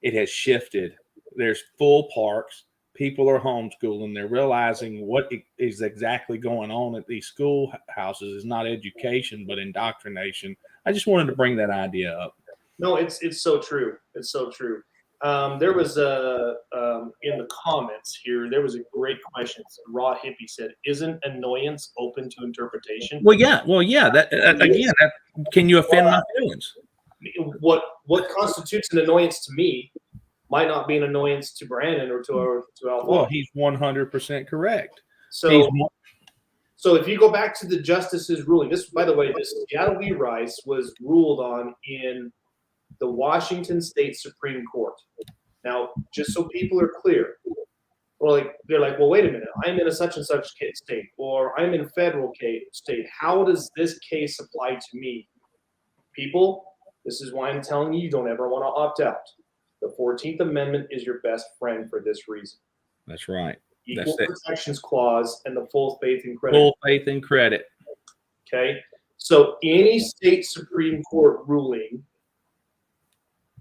It has shifted. There's full parks. People are homeschooling. They're realizing what is exactly going on at these schoolhouses is not education, but indoctrination. I just wanted to bring that idea up. No, it's so true. It's so true. There was in the comments here, there was a great question. Raw Hippie said, "Isn't annoyance open to interpretation?" Well, yeah. That can you offend my feelings? What constitutes an annoyance to me might not be an annoyance to Brandon or to Alphonse. Well, he's 100% correct. So if you go back to the justice's ruling, this, by the way, this Seattle v. Rice was ruled on in the Washington State Supreme Court. Now, just so people are clear, they're like, well, wait a minute, I'm in a such and such state, or I'm in federal state. How does this case apply to me? People, this is why I'm telling you don't ever want to opt out. The 14th Amendment is your best friend for this reason. That's right. Equal Protections Clause and the full faith and credit. Full faith and credit. Okay? So any state Supreme Court ruling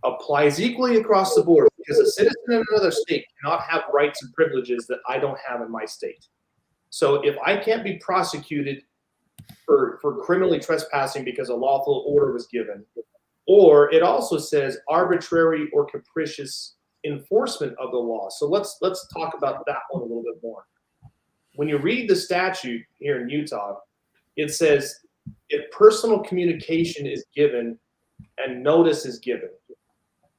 applies equally across the board because a citizen in another state cannot have rights and privileges that I don't have in my state. So if I can't be prosecuted for criminally trespassing because a lawful order was given, or it also says arbitrary or capricious enforcement of the law. So let's talk about that one a little bit more. when you read the statute here in Utah, it says if personal communication is given and notice is given,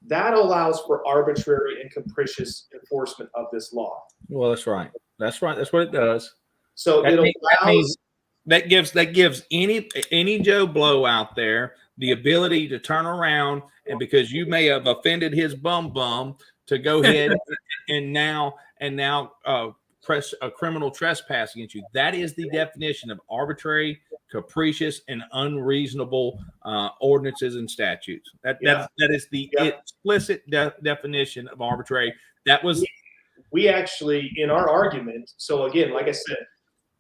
that allows for arbitrary and capricious enforcement of this law. Well, that's right. That's right. That's what it does. So That it means- allows. that gives any Joe Blow out there the ability to turn around, and because you may have offended his bum to go ahead and now press a criminal trespass against you. That is the definition of arbitrary, capricious, and unreasonable ordinances and statutes. That is the explicit definition of arbitrary. That was we actually, in our argument. So again, like I said,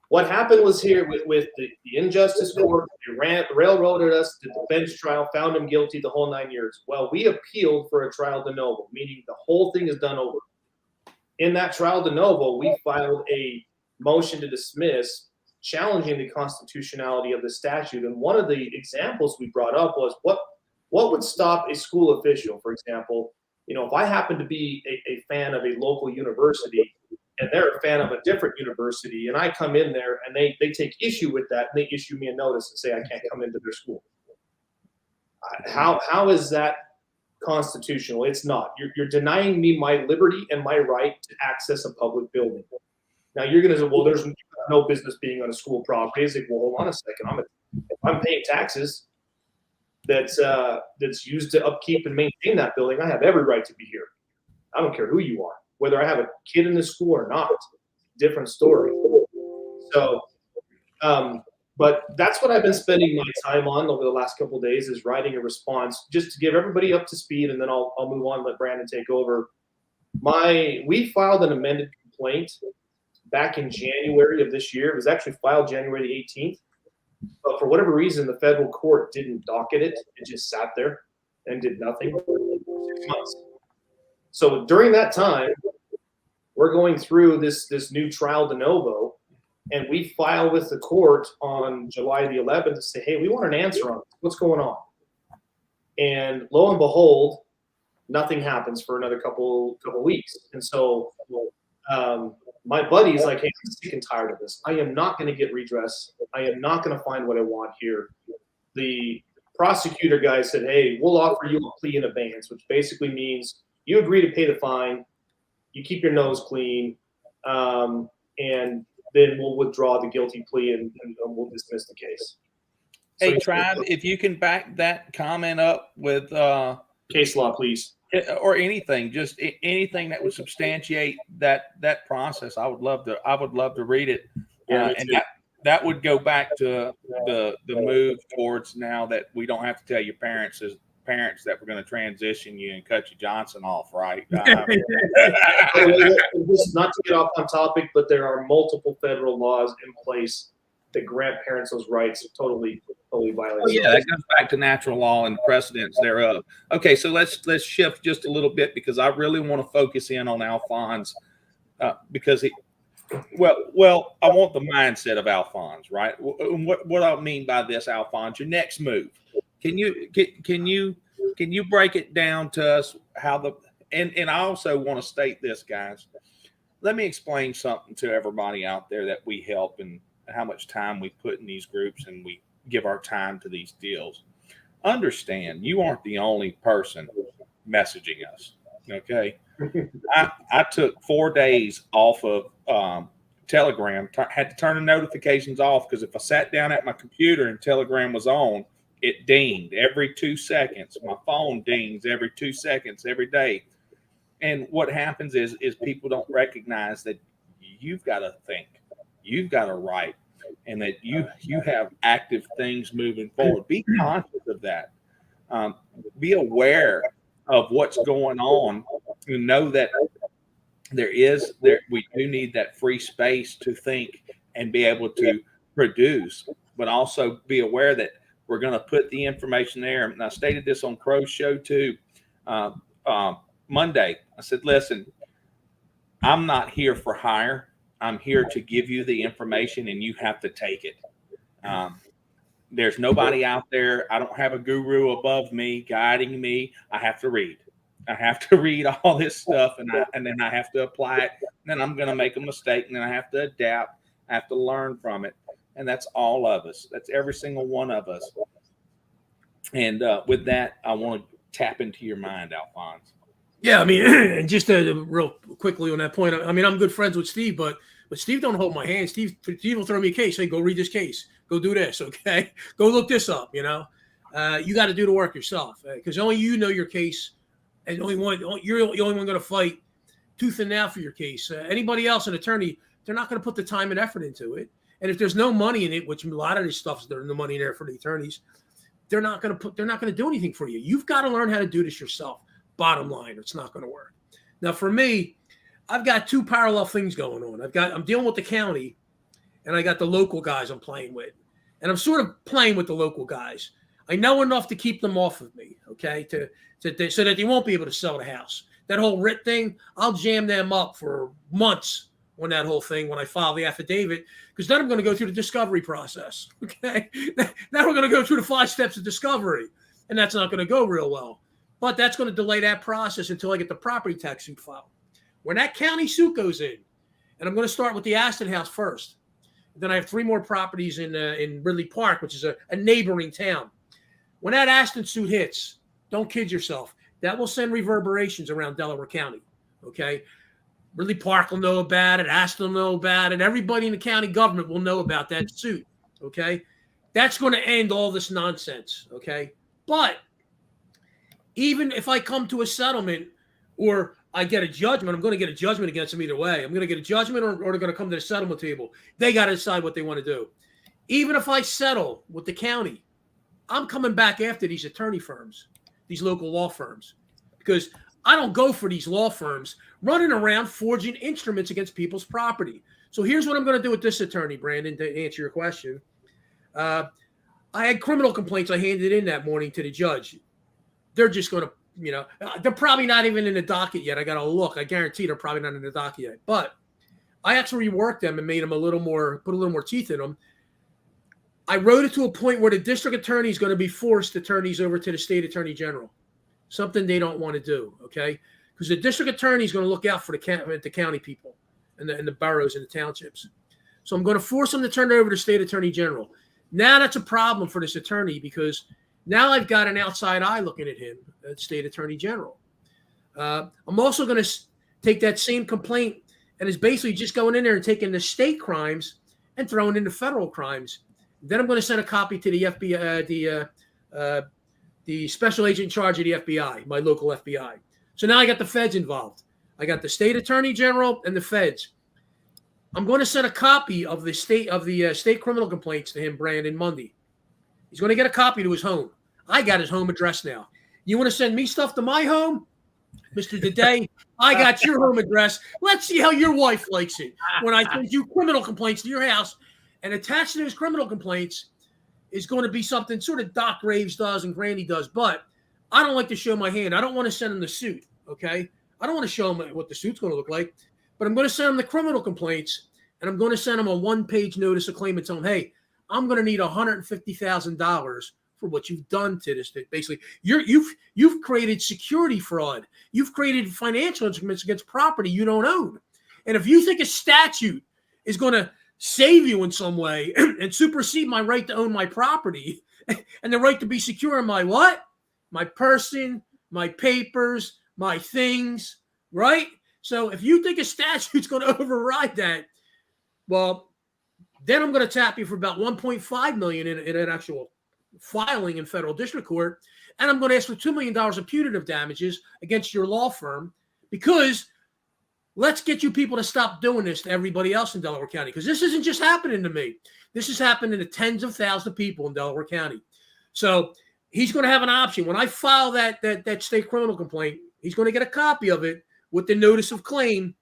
what happened was here with the injustice court, they railroaded us to the bench trial, found him guilty the whole 9 years. Well, we appealed for a trial de novo, meaning the whole thing is done over. In that trial de novo, we filed a motion to dismiss challenging the constitutionality of the statute. And one of the examples we brought up was what would stop a school official, for example, if I happen to be a fan of a local university and they're a fan of a different university, and I come in there and they take issue with that, and they issue me a notice and say I can't come into their school. How is that constitutional? It's not. You're denying me my liberty and my right to access a public building. Now you're going to say, well, there's no business being on a school property. It's like, well, hold on a second. If I'm paying taxes that's used to upkeep and maintain that building, I have every right to be here. I don't care who you are, whether I have a kid in the school or not. Different story. So, but that's what I've been spending my time on over the last couple of days, is writing a response just to give everybody up to speed, and then I'll move on and let Brandon take over. We filed an amended complaint back in January of this year. It was actually filed January the 18th. But for whatever reason, the federal court didn't docket it. It just sat there and did nothing for 6 months. So during that time, we're going through this new trial de novo, and we file with the court on July the 11th to say, hey, we want an answer on what's going on. And lo and behold, nothing happens for another couple weeks. And so my buddy's like, hey, I'm sick and tired of this. I am not going to get redress. I am not going to find what I want here. The prosecutor guy said, hey, we'll offer you a plea in abeyance, which basically means you agree to pay the fine, you keep your nose clean, and then we'll withdraw the guilty plea and we'll dismiss the case. Hey, Tribe, if you can back that comment up with case law, please. Or anything, just anything that would substantiate that process. I would love to read it. Yeah, and that would go back to the move towards now that we don't have to tell your parents that we're going to transition you and cut you Johnson off, right? Just not to get off on topic, but there are multiple federal laws in place that grant parents those rights. Totally violates. Oh, yeah, that goes back to natural law and precedents thereof. Okay, so let's shift just a little bit, because I really want to focus in on Alphonse because I want the mindset of Alphonse, right? What I mean by this, Alphonse, your next move. Can you break it down to us how and I also want to state this, guys. Let me explain something to everybody out there that we help and how much time we put in these groups and we give our time to these deals. Understand, you aren't the only person messaging us. Okay. I took 4 days off of Telegram, had to turn the notifications off, because if I sat down at my computer and Telegram was on, it dinged every 2 seconds. My phone dings every 2 seconds every day. And what happens is people don't recognize that you've got to think, you've got to write, and that you have active things moving forward. Be conscious of that. Be aware of what's going on, and know that we do need that free space to think and be able to produce, but also be aware that we're going to put the information there. And I stated this on Crow's show too. Monday, I said, listen, I'm not here for hire. I'm here to give you the information, and you have to take it. There's nobody out there. I don't have a guru above me guiding me. I have to read. I have to read all this stuff, and then I have to apply it. And then I'm going to make a mistake, and then I have to adapt. I have to learn from it. And that's all of us. That's every single one of us. And with that, I want to tap into your mind, Alphonse. Yeah, I mean, and just real quickly on that point, I mean, I'm good friends with Steve, but Steve don't hold my hand. Steve will throw me a case. Hey, go read this case. Go do this, okay? Go look this up, you know? You got to do the work yourself because only you know your case, and you're the only one going to fight tooth and nail for your case. Anybody else, an attorney, they're not going to put the time and effort into it. And if there's no money in it, which a lot of this stuff, there's no money there for the attorneys, they're not going to do anything for you. You've got to learn how to do this yourself. Bottom line, it's not going to work. Now, for me, I've got two parallel things going on. I'm dealing with the county, and I got the local guys I'm playing with, and I'm sort of playing with the local guys. I know enough to keep them off of me, okay, so that they won't be able to sell the house. That whole writ thing, I'll jam them up for months on that whole thing when I file the affidavit, because then I'm going to go through the discovery process, okay? Now we're going to go through the 5 steps of discovery, and that's not going to go real well. But that's going to delay that process until I get the property tax suit filed. When that county suit goes in, and I'm going to start with the Aston House first. Then I have 3 more properties in Ridley Park, which is a neighboring town. When that Aston suit hits, don't kid yourself. That will send reverberations around Delaware County, okay? Ridley Park will know about it. Aston will know about it. Everybody in the county government will know about that suit, okay? That's going to end all this nonsense, okay? But even if I come to a settlement or I get a judgment, I'm going to get a judgment against them either way. I'm going to get a judgment or they're going to come to the settlement table. They got to decide what they want to do. Even if I settle with the county, I'm coming back after these attorney firms, these local law firms, because I don't go for these law firms running around forging instruments against people's property. So here's what I'm going to do with this attorney, Brandon, to answer your question. I had criminal complaints I handed in that morning to the judge. They're just going to, they're probably not even in the docket yet. I got to look. I guarantee they're probably not in the docket yet. But I actually reworked them and made them put a little more teeth in them. I wrote it to a point where the district attorney is going to be forced to turn these over to the state attorney general, something they don't want to do, okay? Because the district attorney is going to look out for the county people and the boroughs and the townships. So I'm going to force them to turn it over to state attorney general. Now that's a problem for this attorney because now I've got an outside eye looking at him, at state attorney general. I'm also going to take that same complaint and is basically just going in there and taking the state crimes and throwing in the federal crimes. Then I'm going to send a copy to the FBI, the special agent in charge of the FBI, my local FBI. So now I got the feds involved. I got the state attorney general and the feds. I'm going to send a copy of the state criminal complaints to him, Brandon, Monday. He's going to get a copy to his home. I got his home address now. You want to send me stuff to my home, Mr. Today? I got your home address. Let's see how your wife likes it when I send you criminal complaints to your house. And attached to those criminal complaints is going to be something sort of Doc Graves does and Granny does. But I don't like to show my hand. I don't want to send him the suit, okay? I don't want to show him what the suit's going to look like. But I'm going to send him the criminal complaints, and I'm going to send him a 1-page notice of claim and tell him, hey, I'm going to need $150,000 for what you've done to this. Basically, you've created security fraud. You've created financial instruments against property you don't own. And if you think a statute is going to save you in some way and supersede my right to own my property and the right to be secure in my what? My person, my papers, my things, right? So if you think a statute's going to override that, well, then I'm going to tap you for about $1.5 million in an actual filing in federal district court, and I'm going to ask for $2 million of punitive damages against your law firm because let's get you people to stop doing this to everybody else in Delaware County because this isn't just happening to me. This is happening to tens of thousands of people in Delaware County. So he's going to have an option. When I file that state criminal complaint, he's going to get a copy of it with the notice of claim,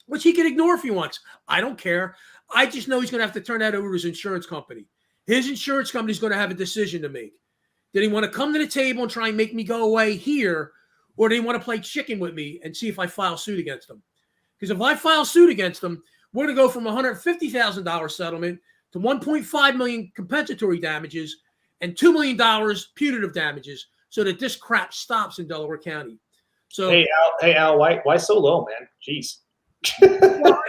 which he can ignore if he wants. I don't care. I just know he's going to have to turn that over to his insurance company. His insurance company is going to have a decision to make. Did he want to come to the table and try and make me go away here, or did he want to play chicken with me and see if I file suit against him? Because if I file suit against him, we're going to go from $150,000 settlement to $1.5 million compensatory damages and $2 million punitive damages so that this crap stops in Delaware County. So hey Al, why so low, man? Jeez. Well,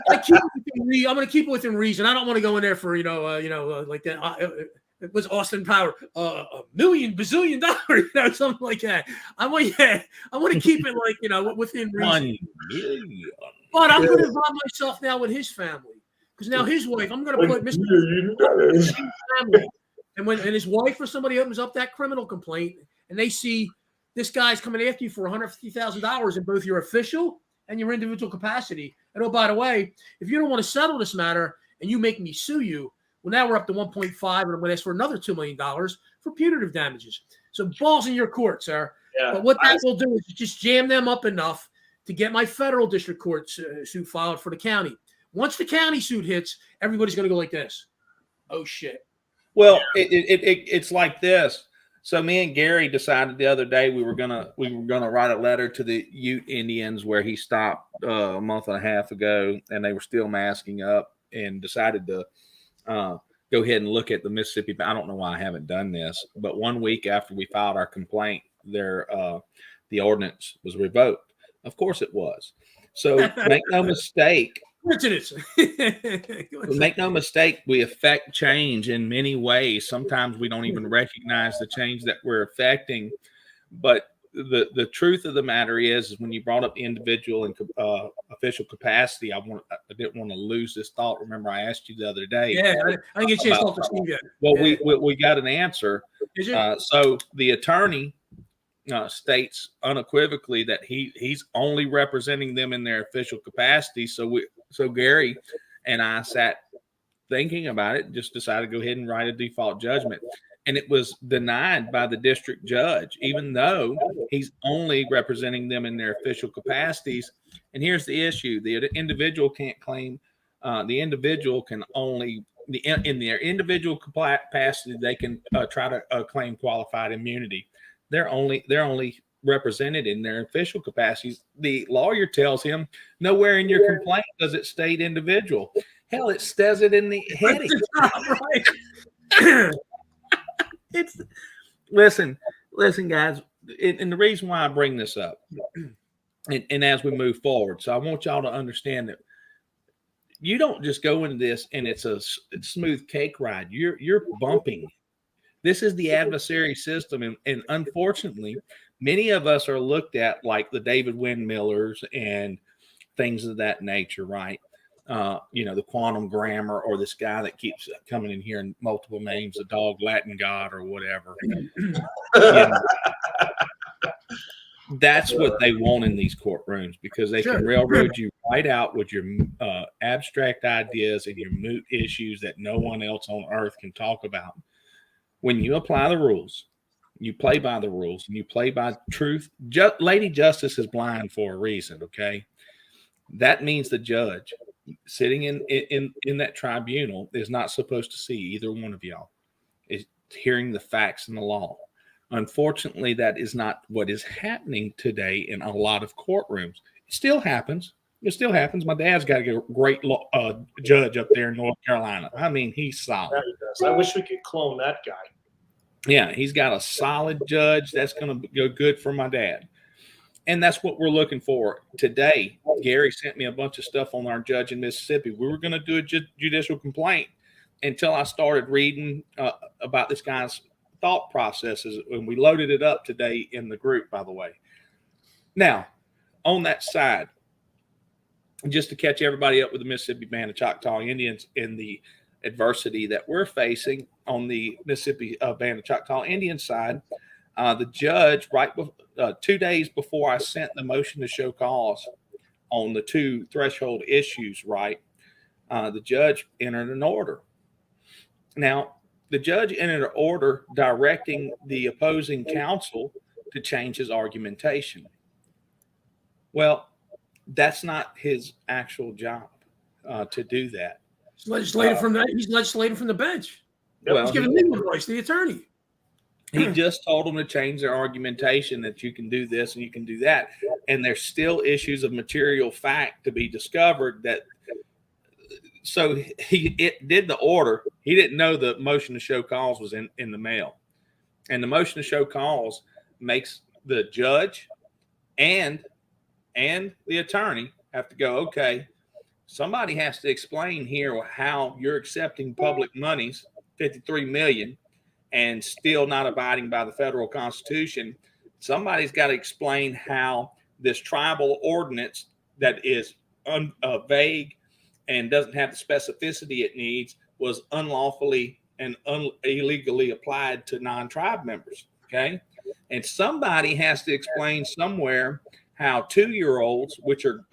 I keep it within I'm going to keep it within reason. I don't want to go in there for like that. It was Austin Power, $1 million bazillion, something like that. I want to keep it like within reason. 1 million. But I'm going to involve myself now with his family because now his wife. I'm going to put Mr. family, and when his wife or somebody opens up that criminal complaint and they see this guy's coming after you for $150,000 in both your official and your individual capacity. And oh, by the way, if you don't want to settle this matter and you make me sue you, well, now we're up to 1.5, and I'm going to ask for another $2 million for punitive damages. So balls in your court, sir. Yeah. But what that will do is just jam them up enough to get my federal district court suit filed for the county. Once the county suit hits, everybody's going to go like this. Oh, shit. Well, it's like this. So me and Gary decided the other day we were gonna write a letter to the Ute Indians where he stopped a month and a half ago, and they were still masking up, and decided to go ahead and look at the Mississippi. I don't know why I haven't done this, but 1 week after we filed our complaint, the ordinance was revoked. Of course it was. So make no mistake. Make no mistake, we affect change in many ways. Sometimes we don't even recognize the change that we're affecting. But the truth of the matter is when you brought up individual and official capacity, I didn't want to lose this thought. Remember, I asked you the other day. Yeah, I didn't get a chance to talk to Steve yet. Well, we got an answer. So the attorney states unequivocally that he's only representing them in their official capacity. So Gary and I sat thinking about it, just decided to go ahead and write a default judgment. And it was denied by the district judge, even though he's only representing them in their official capacities. And here's the issue. The individual can't claim, the individual can only, in their individual capacity, they can try to claim qualified immunity. They're only represented in their official capacities. The lawyer tells him nowhere in your complaint does it state individual. Hell, it says it in the heading. Right. Listen, guys, and the reason why I bring this up, and as we move forward, so I want y'all to understand that you don't just go into this and it's a smooth cake ride. You're bumping. This is the adversary system, and unfortunately, many of us are looked at like the David Windmillers and things of that nature, right? The quantum grammar, or this guy that keeps coming in here in multiple names, the dog Latin god or whatever. That's what they want in these courtrooms, because they can railroad you right out with your abstract ideas and your moot issues that no one else on earth can talk about. When you apply the rules, you play by the rules, and you play by truth. Lady Justice is blind for a reason, okay? That means the judge sitting in that tribunal is not supposed to see either one of y'all. Is hearing the facts and the law. Unfortunately, that is not what is happening today in a lot of courtrooms. It still happens. My dad's got a great judge up there in North Carolina. I mean, he's solid. I wish we could clone that guy. Yeah, he's got a solid judge that's going to go good for my dad. And that's what we're looking for. Today, Gary sent me a bunch of stuff on our judge in Mississippi. We were going to do a judicial complaint until I started reading about this guy's thought processes, and we loaded it up today in the group, by the way. Now, on that side, just to catch everybody up with the Mississippi Band of Choctaw Indians in the adversity that we're facing on the Mississippi Band of Choctaw Indian side, the judge, 2 days before I sent the motion to show cause on the two threshold issues, the judge entered an order. Now, the judge entered an order directing the opposing counsel to change his argumentation. Well, that's not his actual job to do that. He's legislated from the bench. Well, he's giving legal advice to the attorney. He just told them to change their argumentation, that you can do this and you can do that. And there's still issues of material fact to be discovered. So he did the order. He didn't know the motion to show cause was in the mail. And the motion to show cause makes the judge and the attorney have to go, okay, somebody has to explain here how you're accepting public monies, 53 million, and still not abiding by the federal constitution. Somebody's got to explain how this tribal ordinance that is vague and doesn't have the specificity it needs was unlawfully and illegally applied to non-tribe members. Okay. And somebody has to explain somewhere how 2-year-olds, which are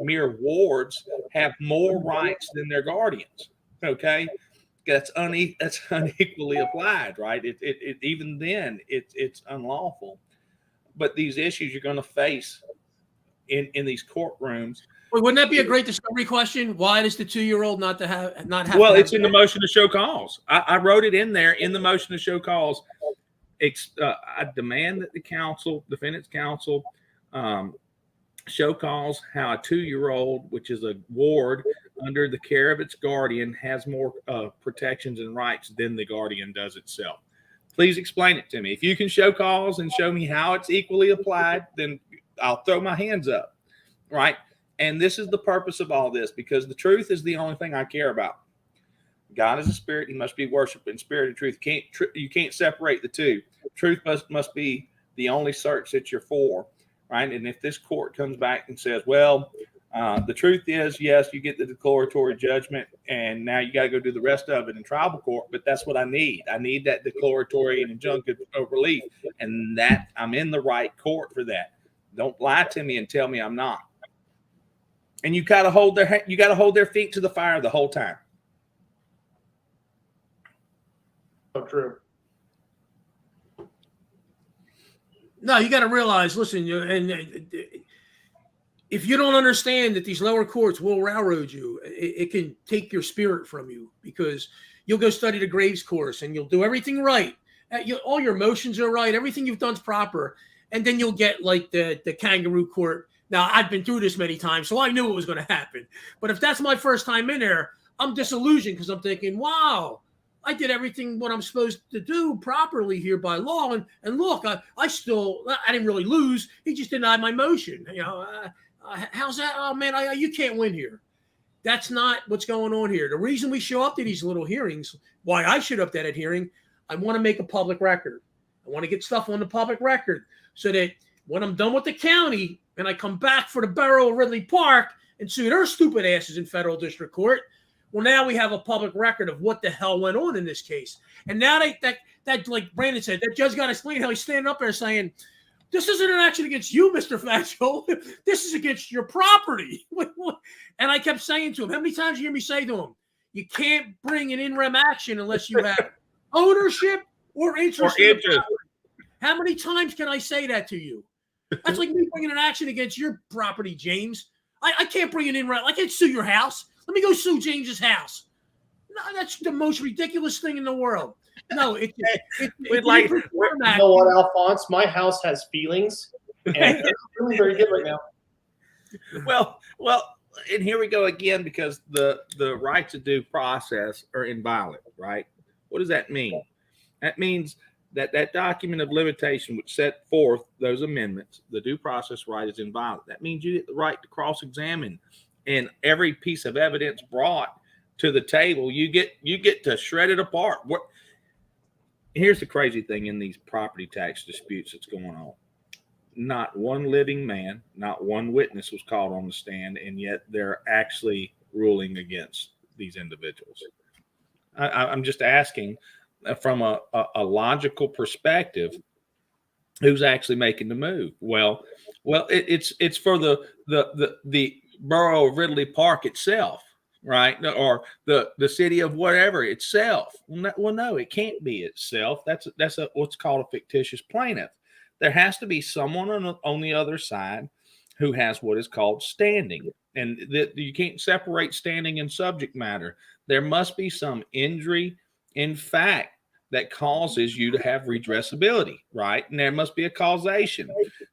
mere wards, have more rights than their guardians. Okay. That's unequally applied, right? Even then, it's unlawful. But these issues you're going to face in these courtrooms. Wait, wouldn't that be a great discovery question? Why does the 2-year-old not have? Well, it's in the motion to show cause. I wrote it in there in the motion to show cause. I demand that the defendant's counsel, show cause how a 2-year-old, which is a ward under the care of its guardian, has more protections and rights than the guardian does itself. Please explain it to me. If you can show cause and show me how it's equally applied, then I'll throw my hands up, right? And this is the purpose of all this, because the truth is the only thing I care about. God is a spirit. He must be worshiped in spirit and truth. You can't separate the two. Truth must be the only search that you're for, right? And if this court comes back and says, well, the truth is, yes, you get the declaratory judgment, and now you got to go do the rest of it in tribal court. But that's what I need. I need that declaratory and injunctive relief, and that I'm in the right court for that. Don't lie to me and tell me I'm not. And you got to hold their feet to the fire the whole time. So true. No, you got to realize. Listen, and if you don't understand that these lower courts will railroad you, it can take your spirit from you, because you'll go study the Graves course and you'll do everything right. All your motions are right. Everything you've done's proper. And then you'll get like the kangaroo court. Now, I've been through this many times, so I knew it was going to happen. But if that's my first time in there, I'm disillusioned, because I'm thinking, wow, I did everything what I'm supposed to do properly here by law. And look, I didn't really lose. He just denied my motion. How's that? Oh, man, you can't win here. That's not what's going on here. The reason we show up to these little hearings, why I showed up to that hearing, I want to make a public record. I want to get stuff on the public record so that when I'm done with the county and I come back for the borough of Ridley Park and sue their stupid asses in federal district court, well, now we have a public record of what the hell went on in this case. And now that like Brandon said, that judge got to explain how he's standing up there saying, this isn't an action against you, Mr. Faggiolo. This is against your property. And I kept saying to him, how many times you hear me say to him, you can't bring an in rem action unless you have ownership or interest. How many times can I say that to you? That's like me bringing an action against your property, James. I can't bring an in rem. I can't sue your house. Let me go sue James's house. No, that's the most ridiculous thing in the world. No, you know what, Alphonse? My house has feelings, and it's really very good right now. Well, and here we go again, because the rights of due process are inviolate, right? What does that mean? That means that document of limitation which set forth those amendments, the due process right, is inviolate. That means you get the right to cross-examine, and every piece of evidence brought to the table, you get to shred it apart. Here's the crazy thing in these property tax disputes that's going on. Not one living man, not one witness was called on the stand, and yet they're actually ruling against these individuals. I'm just asking, from a logical perspective, who's actually making the move? Well, it's for the borough of Ridley Park itself, right? Or the city of whatever itself. Well, no, it can't be itself. That's what's called a fictitious plaintiff. There has to be someone on the other side who has what is called standing, and you can't separate standing and subject matter. There must be some injury in fact that causes you to have redressability, right? And there must be a causation.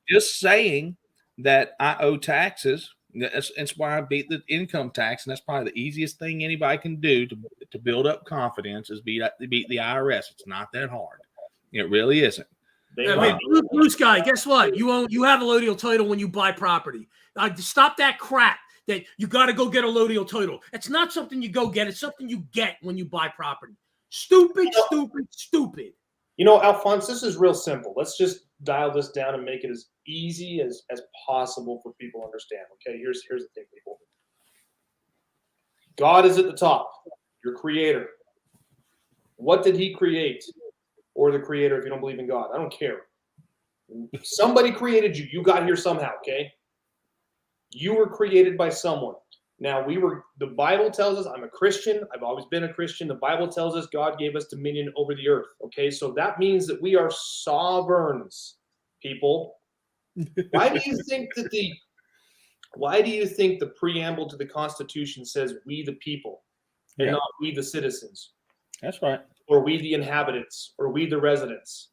Just saying that I owe taxes, that's why I beat the income tax, and that's probably the easiest thing anybody can do to build up confidence, is beat the IRS. It's not that hard. It really isn't. Blue Sky, guess what? You have a allodial title when you buy property. Stop that crap. that you got to go get a allodial title. It's not something you go get. It's something you get when you buy property. Stupid, stupid, stupid. You know, Alphonse, this is real simple. Let's just dial this down and make it as easy as possible for people to understand. Okay, here's the thing, people. God is at the top, your creator. What did he create? Or the creator, if you don't believe in God. I don't care. Somebody created you. You got here somehow, okay? You were created by someone. Now, the Bible tells us, I'm a Christian. I've always been a Christian. The Bible tells us God gave us dominion over the earth, okay? So that means that we are sovereigns, people. Why do you think the preamble to the Constitution says we the people and not we the citizens? That's right. Or we the inhabitants, or we the residents?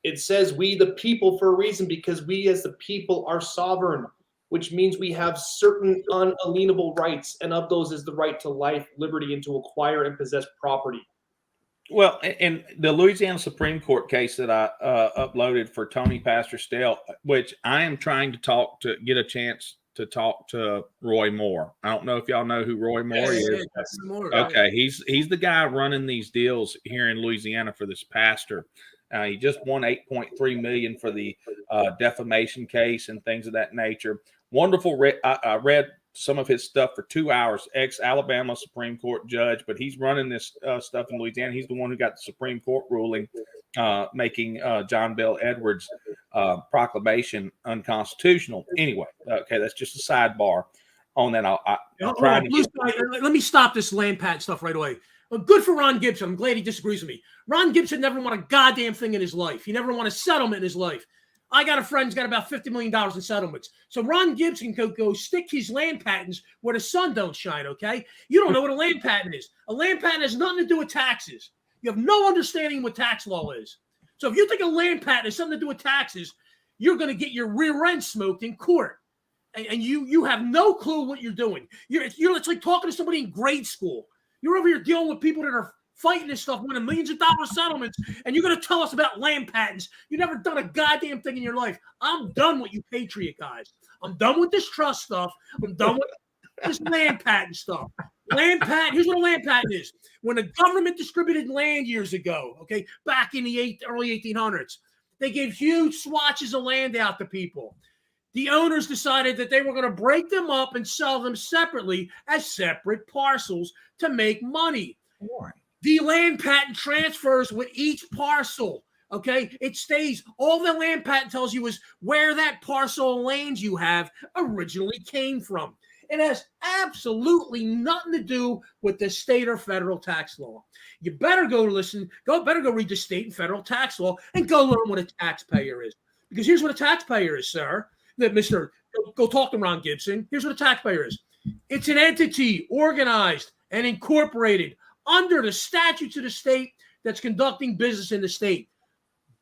It says we the people for a reason, because we as the people are sovereign, which means we have certain unalienable rights, and of those is the right to life, liberty, and to acquire and possess property. Well, in the Louisiana Supreme Court case that I uploaded for Tony Pastor Stell, which I am trying to get a chance to talk to Roy Moore. I don't know if y'all know who Roy Moore is. Okay, he's the guy running these deals here in Louisiana for this pastor. He just won $8.3 million for the defamation case and things of that nature. Wonderful. I read some of his stuff for 2 hours. Ex-Alabama Supreme Court judge, but he's running this stuff in Louisiana. He's the one who got the Supreme Court ruling making John Bel Edwards' proclamation unconstitutional. Anyway, okay, that's just a sidebar on that. Let me stop this land patent stuff right away. Well, good for Ron Gibson. I'm glad he disagrees with me. Ron Gibson never won a goddamn thing in his life. He never won a settlement in his life. I got a friend who's got about $50 million in settlements. So Ron Gibson can go stick his land patents where the sun don't shine, okay? You don't know what a land patent is. A land patent has nothing to do with taxes. You have no understanding what tax law is. So if you think a land patent has something to do with taxes, you're going to get your rear end smoked in court. And you have no clue what you're doing. It's like talking to somebody in grade school. You're over here dealing with people that are fighting this stuff, winning millions of dollars settlements, and you're going to tell us about land patents. You've never done a goddamn thing in your life. I'm done with you patriot guys. I'm done with this trust stuff. I'm done with this land patent stuff. Land patent, here's what a land patent is. When the government distributed land years ago, okay, back in the early 1800s, they gave huge swatches of land out to people. The owners decided that they were going to break them up and sell them separately as separate parcels to make money. Right. The land patent transfers with each parcel, okay? It stays. All the land patent tells you is where that parcel of land you have originally came from. It has absolutely nothing to do with the state or federal tax law. You better go read the state and federal tax law and go learn what a taxpayer is. Because here's what a taxpayer is, sir. Go talk to Ron Gibson. Here's what a taxpayer is. It's an entity organized and incorporated under the statutes of the state that's conducting business in the state.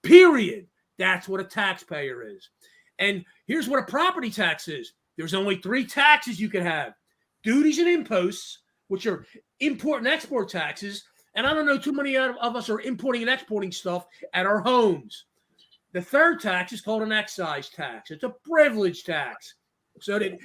Period. That's what a taxpayer is. And here's what a property tax is. There's only 3 taxes you can have. Duties and imposts, which are import and export taxes. And I don't know too many of us are importing and exporting stuff at our homes. The 3rd tax is called an excise tax. It's a privilege tax. So that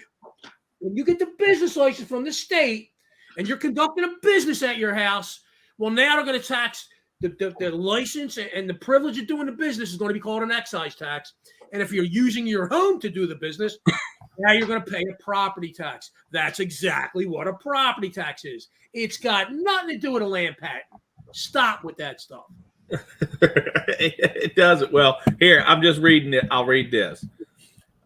when you get the business license from the state and you're conducting a business at your house, well, now they're going to tax the license, and the privilege of doing the business is going to be called an excise tax. And if you're using your home to do the business, now you're going to pay a property tax. That's exactly what a property tax is. It's got nothing to do with a land patent. Stop with that stuff. It doesn't. Well, here, I'm just reading it. I'll read this.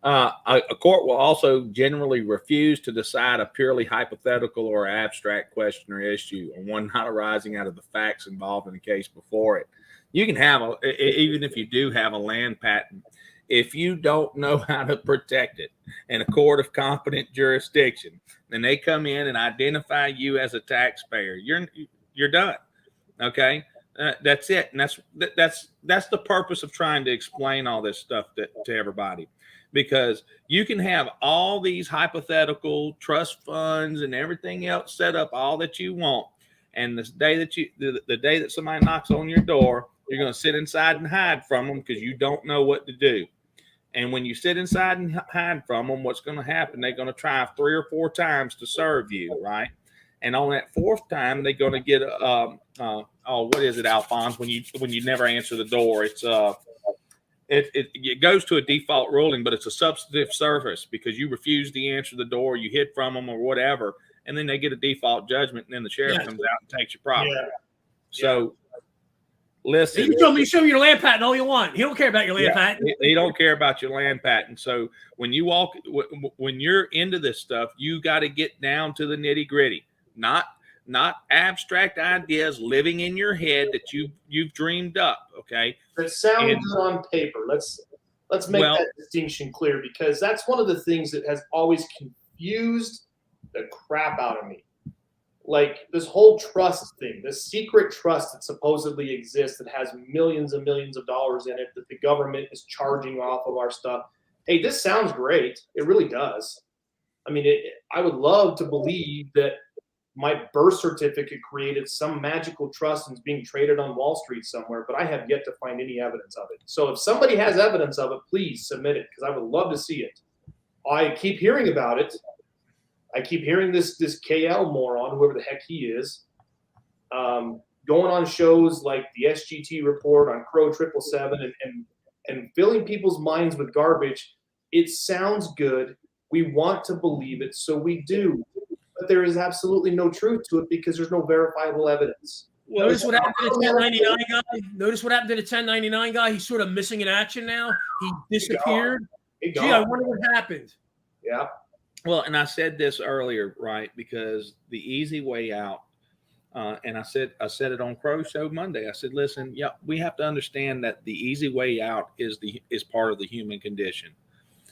A court will also generally refuse to decide a purely hypothetical or abstract question or issue, or one not arising out of the facts involved in the case before it. You can have even if you do have a land patent, if you don't know how to protect it in a court of competent jurisdiction, then they come in and identify you as a taxpayer, you're done. Okay. That's it. And that's the purpose of trying to explain all this stuff to everybody, because you can have all these hypothetical trust funds and everything else set up all that you want. And the day that somebody knocks on your door, you're going to sit inside and hide from them because you don't know what to do. And when you sit inside and hide from them, what's going to happen? They're going to try 3 or 4 times to serve you, right? And on that 4th time, they're going to get what is it, Alphonse? When you never answer the door, it's it goes to a default ruling, but it's a substantive service because you refuse to answer the door, you hid from them or whatever, and then they get a default judgment, and then the sheriff comes out and takes your property. Yeah. So. Listen, you show me your land patent all you want. He don't care about your land patent. He don't care about your land patent. So when you're into this stuff, you got to get down to the nitty gritty, not abstract ideas living in your head that you've dreamed up. Okay, that sound good on paper. Let's make that distinction clear, because that's one of the things that has always confused the crap out of me. Like this whole trust thing, this secret trust that supposedly exists that has millions and millions of dollars in it that the government is charging off of our stuff. Hey, this sounds great. It really does. I mean, I would love to believe that my birth certificate created some magical trust and is being traded on Wall Street somewhere, but I have yet to find any evidence of it. So if somebody has evidence of it, please submit it, because I would love to see it. I keep hearing about it. I keep hearing this KL moron, whoever the heck he is, going on shows like the SGT report on Crow 777 and filling people's minds with garbage. It sounds good. We want to believe it, so we do. But there is absolutely no truth to it because there's no verifiable evidence. Well, notice what happened to the 1099 guy? Notice what happened to the 1099 guy? He's sort of missing in action now. He disappeared. Gee, I wonder what happened. Yeah. Well, and I said this earlier, right? Because the easy way out, and I said it on Crow Show Monday. I said, listen, we have to understand that the easy way out is part of the human condition.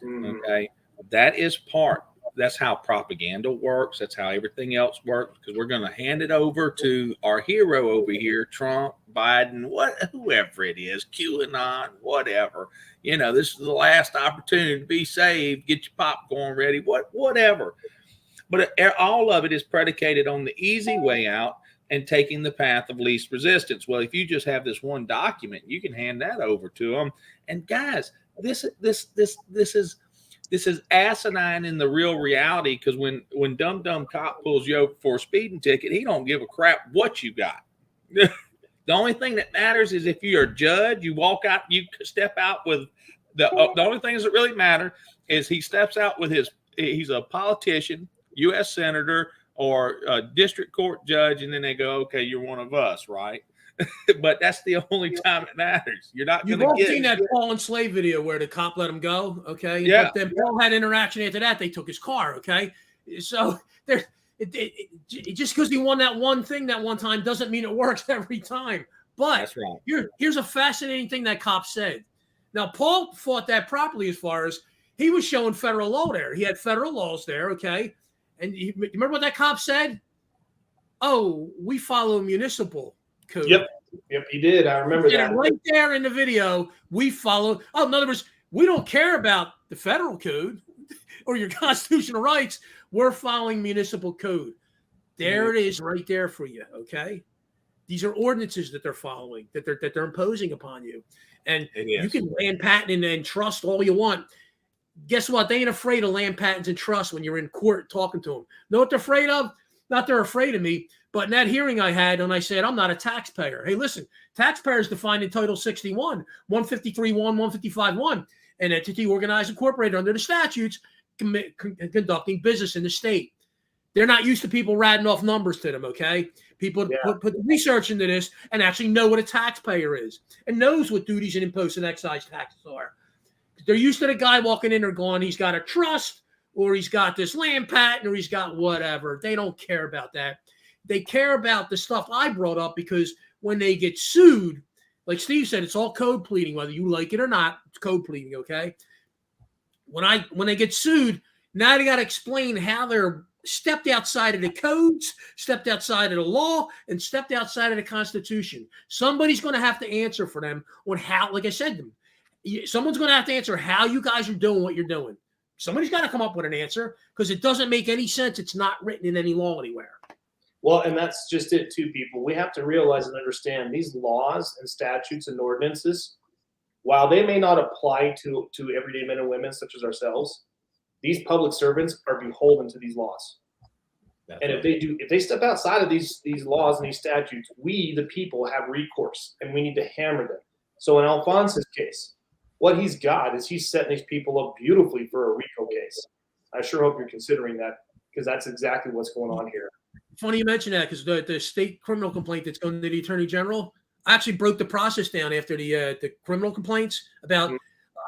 Okay, that's how propaganda works. That's how everything else works. Because we're going to hand it over to our hero over here, Trump, Biden, whoever it is, QAnon, whatever. This is the last opportunity to be saved. Get your popcorn ready, whatever. But all of it is predicated on the easy way out and taking the path of least resistance. Well, if you just have this one document, you can hand that over to them. And guys, this is asinine in the real reality, because when dumb cop pulls you over for a speeding ticket, he don't give a crap what you got. The only thing that matters is if you're a judge, you walk out, you step out with the only things that really matter is he steps out with he's a politician, U.S. senator, or a district court judge, and then they go, okay, you're one of us, right? But that's the only time it matters. You're not going to get. You've all seen that Paul and Slave video where the cop let him go, okay? Yeah. But then Paul had interaction after that. They took his car, okay? So just because he won that one thing that one time doesn't mean it works every time. But that's right. Here's a fascinating thing that cop said. Now, Paul fought that properly as far as he was showing federal law there. He had federal laws there, okay? And you remember what that cop said? Oh, we follow municipal code. Yep, he did. I remember that. Right there in the video, we follow. Oh, in other words, we don't care about the federal code or your constitutional rights. We're following municipal code. There it is right there for you, okay? These are ordinances that they're following, that they're imposing upon you. And you can land patent and trust all you want. Guess what? They ain't afraid of land patents and trust when you're in court talking to them. Know what they're afraid of? Not they're afraid of me, but in that hearing I had, and I said, I'm not a taxpayer. Hey, listen, taxpayer is defined in Title 61, 153.1, 155.1, an entity organized, incorporated under the statutes, conducting business in the state. They're not used to people ratting off numbers to them, okay? People put research into this and actually know what a taxpayer is and knows what duties and imposts and excise taxes are. They're used to the guy walking in there going, he's got a trust or he's got this land patent or he's got whatever. They don't care about that. They care about the stuff I brought up, because when they get sued, like Steve said, it's all code pleading, whether you like it or not. It's code pleading, okay? When they get sued, now they got to explain how they're stepped outside of the codes, stepped outside of the law, and stepped outside of the Constitution. Somebody's going to have to answer for them on how, like I said, someone's going to have to answer how you guys are doing what you're doing. Somebody's got to come up with an answer, because it doesn't make any sense. It's not written in any law anywhere. Well, and that's just it too, people. We have to realize and understand these laws and statutes and ordinances, while they may not apply to everyday men and women such as ourselves, these public servants are beholden to these laws. And if they step outside of these laws and these statutes, we, the people, have recourse, and we need to hammer them. So in Alphonse's case, what he's got is he's setting these people up beautifully for a RICO case. I sure hope you're considering that, because that's exactly what's going on here. Funny you mention that, because the state criminal complaint that's going to the Attorney General, I actually broke the process down after the criminal complaints about,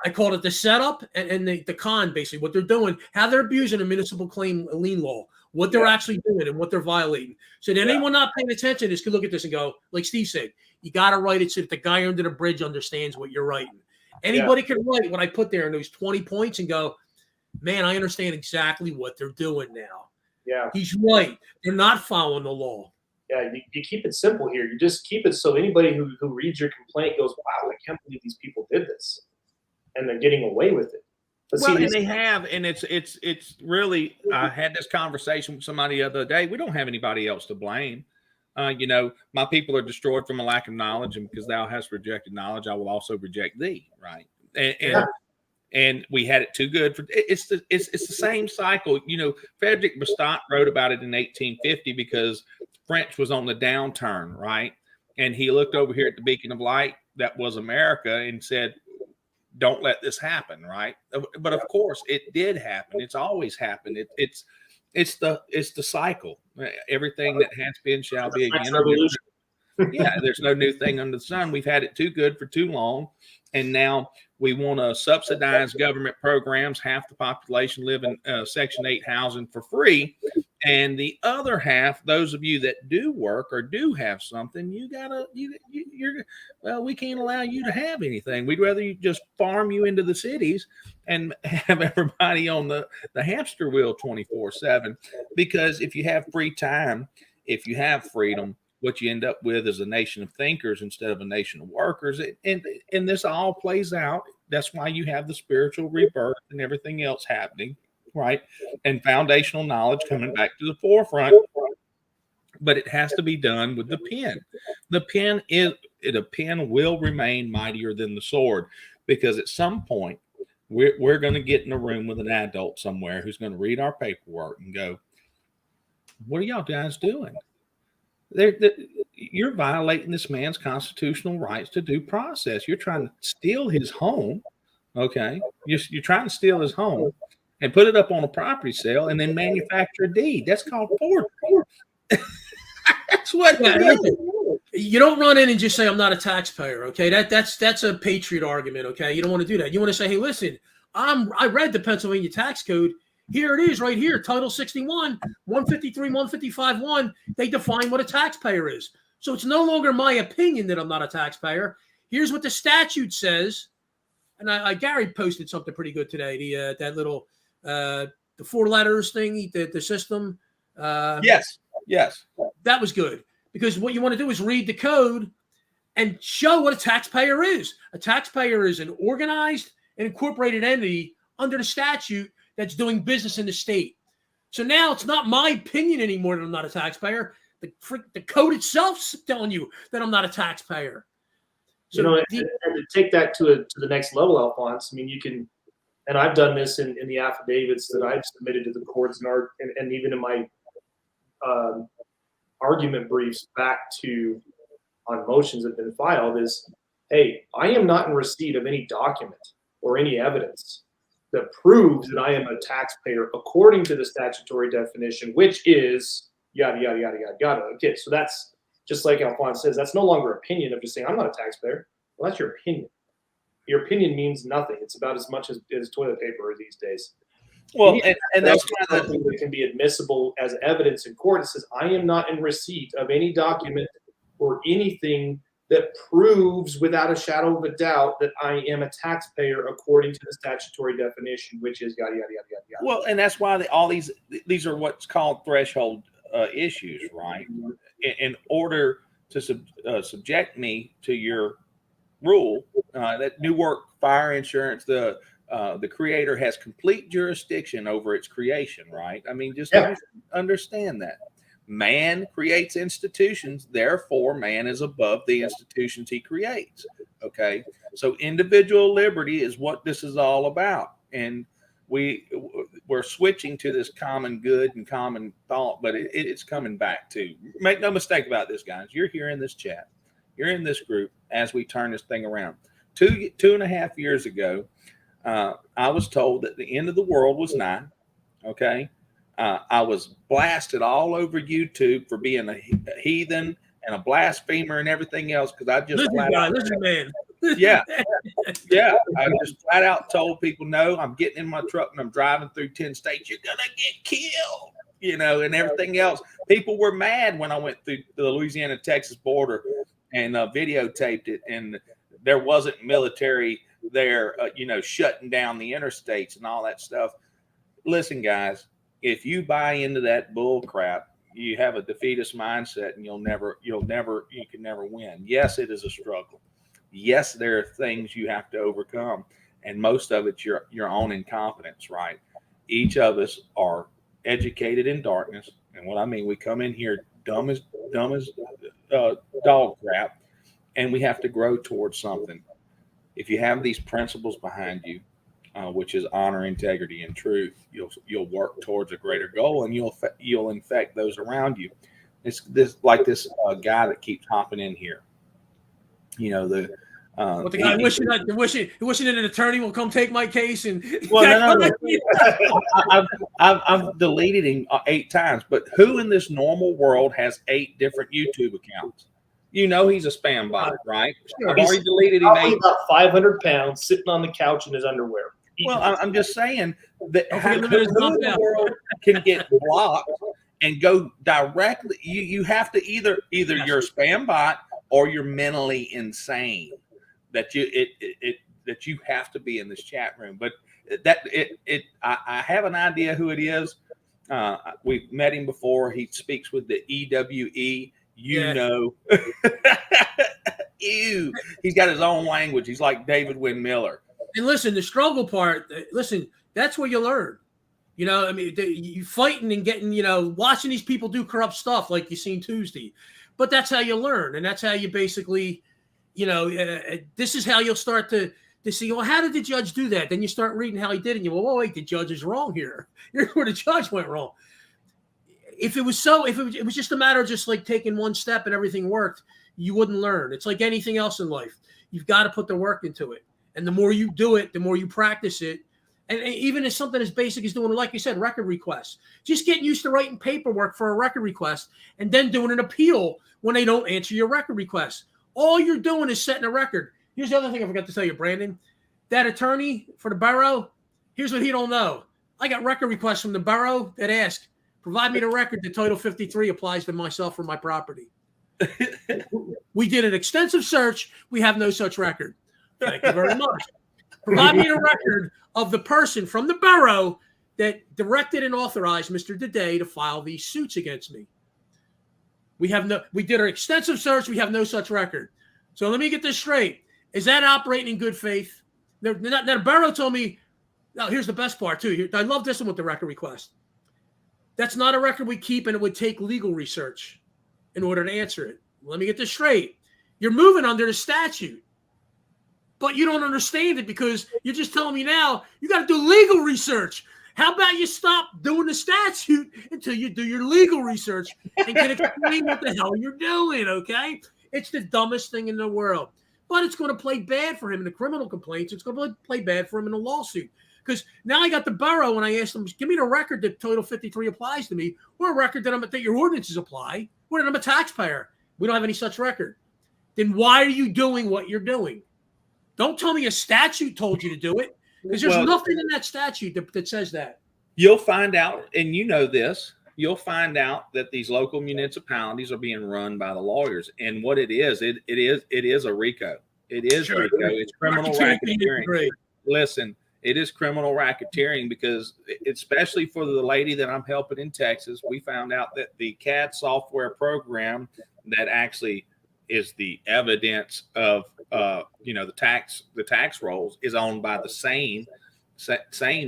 I called it the setup and the con, basically, what they're doing, how they're abusing a municipal claim lien law, what they're actually doing and what they're violating. So that anyone not paying attention is could look at this and go, like Steve said, you got to write it so that the guy under the bridge understands what you're writing. Anybody can write what I put there in those 20 points and go, man, I understand exactly what they're doing now. Yeah. He's right. They're not following the law. Yeah, you keep it simple here. You just keep it so anybody who reads your complaint goes, wow, I can't believe these people did this. And they're getting away with it. And they have, and it's really, I had this conversation with somebody the other day. We don't have anybody else to blame. My people are destroyed from a lack of knowledge, and because thou hast rejected knowledge, I will also reject thee. Right. And we had it too good for it's the same cycle. Frederick Bastiat wrote about it in 1850 because French was on the downturn, right? And he looked over here at the beacon of light that was America and said, don't let this happen, right? But of course it did happen. It's always happened. It's the cycle. Everything that has been shall be again. Yeah, there's no new thing under the sun. We've had it too good for too long. And now we want to subsidize government programs. Half the population live in Section 8 housing for free. And the other half, those of you that do work or do have something, we can't allow you to have anything. We'd rather you just farm you into the cities and have everybody on the hamster wheel 24/7. Because if you have free time, if you have freedom, what you end up with is a nation of thinkers instead of a nation of workers. And this all plays out. That's why you have the spiritual rebirth and everything else happening, right? And foundational knowledge coming back to the forefront. But it has to be done with the pen. The pen will remain mightier than the sword, because at some point we're going to get in a room with an adult somewhere who's going to read our paperwork and go, what are y'all guys doing? You're violating this man's constitutional rights to due process. You're trying to steal his home. Okay. You're trying to steal his home and put it up on a property sale and then manufacture a deed. That's called forgery. That's what it is. You don't run in and just say, I'm not a taxpayer. Okay. That's a patriot argument. Okay. You don't want to do that. You want to say, hey, listen, I read the Pennsylvania tax code. Here it is right here. Title 61, 153, 155-1. They define what a taxpayer is. So it's no longer my opinion that I'm not a taxpayer. Here's what the statute says. And Gary posted something pretty good today. That little, the 4 letters thing, the system. Yes. That was good, because what you want to do is read the code and show what a taxpayer is. A taxpayer is an organized and incorporated entity under the statute that's doing business in the state. So now it's not my opinion anymore that I'm not a taxpayer. The code itself's telling you that I'm not a taxpayer. So and to take that to the next level, Alphonse, I mean, you can, and I've done this in the affidavits that I've submitted to the courts and even in my argument briefs back to on motions that have been filed is, hey, I am not in receipt of any document or any evidence that proves that I am a taxpayer according to the statutory definition, which is yada, yada, yada, yada, yada. Okay, so that's just like Alphonse says, that's no longer opinion of just saying, I'm not a taxpayer. Well, that's your opinion. Your opinion means nothing. It's about as much as toilet paper these days. Well, and that's something that can be admissible as evidence in court. It says, I am not in receipt of any document or anything that proves without a shadow of a doubt that I am a taxpayer according to the statutory definition, which is yada, yada, yada, yada, yada. Well, and that's why all these are what's called threshold issues, right? In order to subject me to your rule, that Newark Fire Insurance, the creator has complete jurisdiction over its creation, right? I mean, just understand that. Man creates institutions, therefore man is above the institutions he creates. Okay, so individual liberty is what this is all about, and we're switching to this common good and common thought, but it's coming back to. Make no mistake about this, guys. You're here in this chat, you're in this group as we turn this thing around. 2.5 years ago, I was told that the end of the world was nigh. Okay. I was blasted all over YouTube for being a heathen and a blasphemer and everything else because I just listen, man. Yeah. I just flat out told people, no, I'm getting in my truck and I'm driving through 10 states. You're gonna get killed, and everything else. People were mad when I went through the Louisiana-Texas border and videotaped it, and there wasn't military there, shutting down the interstates and all that stuff. Listen, guys, if you buy into that bull crap, you have a defeatist mindset, and you can never win. Yes, it is a struggle. Yes, there are things you have to overcome, and most of it's your own incompetence, right? Each of us are educated in darkness, and what I mean, we come in here dumb as dog crap, and we have to grow towards something. If you have these principles behind you, which is honor, integrity, and truth, you'll work towards a greater goal, and you'll infect those around you. It's this guy that keeps hopping in here. The guy wishing that an attorney will come take my case and. Well, no. I've deleted him 8 times, but who in this normal world has 8 different YouTube accounts? He's a spam bot, right? Sure. I've already deleted him 8. About 500 pounds, sitting on the couch in his underwear. Well, I'm just saying that who in the world can get blocked and go directly? You have to either you're a spam bot or you're mentally insane. That you have to be in this chat room. But I have an idea who it is. We've met him before. He speaks with the EWE. Ew. He's got his own language. He's like David Wynn Miller. And listen, the struggle part, that's where you learn. You fighting and getting, watching these people do corrupt stuff like you seen Tuesday. But that's how you learn. And that's how you basically, this is how you'll start to see, well, how did the judge do that? Then you start reading how he did it. And you go, wait, the judge is wrong here. Here's where the judge went wrong. If it was just a matter of just like taking one step and everything worked, you wouldn't learn. It's like anything else in life. You've got to put the work into it. And the more you do it, the more you practice it. And even as something as basic as doing, like you said, record requests, just getting used to writing paperwork for a record request and then doing an appeal when they don't answer your record request. All you're doing is setting a record. Here's the other thing I forgot to tell you, Brandon. That attorney for the borough, here's what he don't know. I got record requests from the borough that ask, provide me the record that Title 53 applies to myself or my property. We did an extensive search. We have no such record. Thank you very much. Provide me a record of the person from the borough that directed and authorized Mr. Day to file these suits against me. We did our extensive search. We have no such record. So let me get this straight. Is that operating in good faith? Now the borough told me, now here's the best part too. I love this one with the record request. That's not a record we keep, and it would take legal research in order to answer it. Let me get this straight. You're moving under the statute. But you don't understand it because you're just telling me now you got to do legal research. How about you stop doing the statute until you do your legal research and can explain what the hell you're doing, okay? It's the dumbest thing in the world. But it's going to play bad for him in the criminal complaints. It's going to play bad for him in the lawsuit. Because now I got the borough and I asked them, give me the record that Title 53 applies to me, or a record that your ordinances apply, or that I'm a taxpayer. We don't have any such record. Then why are you doing what you're doing? Don't tell me a statute told you to do it, because there's nothing in that statute that says that. You'll find out, and you know this, you'll find out that these local municipalities are being run by the lawyers. And what it is a RICO. It is RICO. It's criminal racketeering. Listen, it is criminal racketeering because, especially for the lady that I'm helping in Texas, we found out that the CAD software program that actually is the evidence of the tax rolls is owned by the same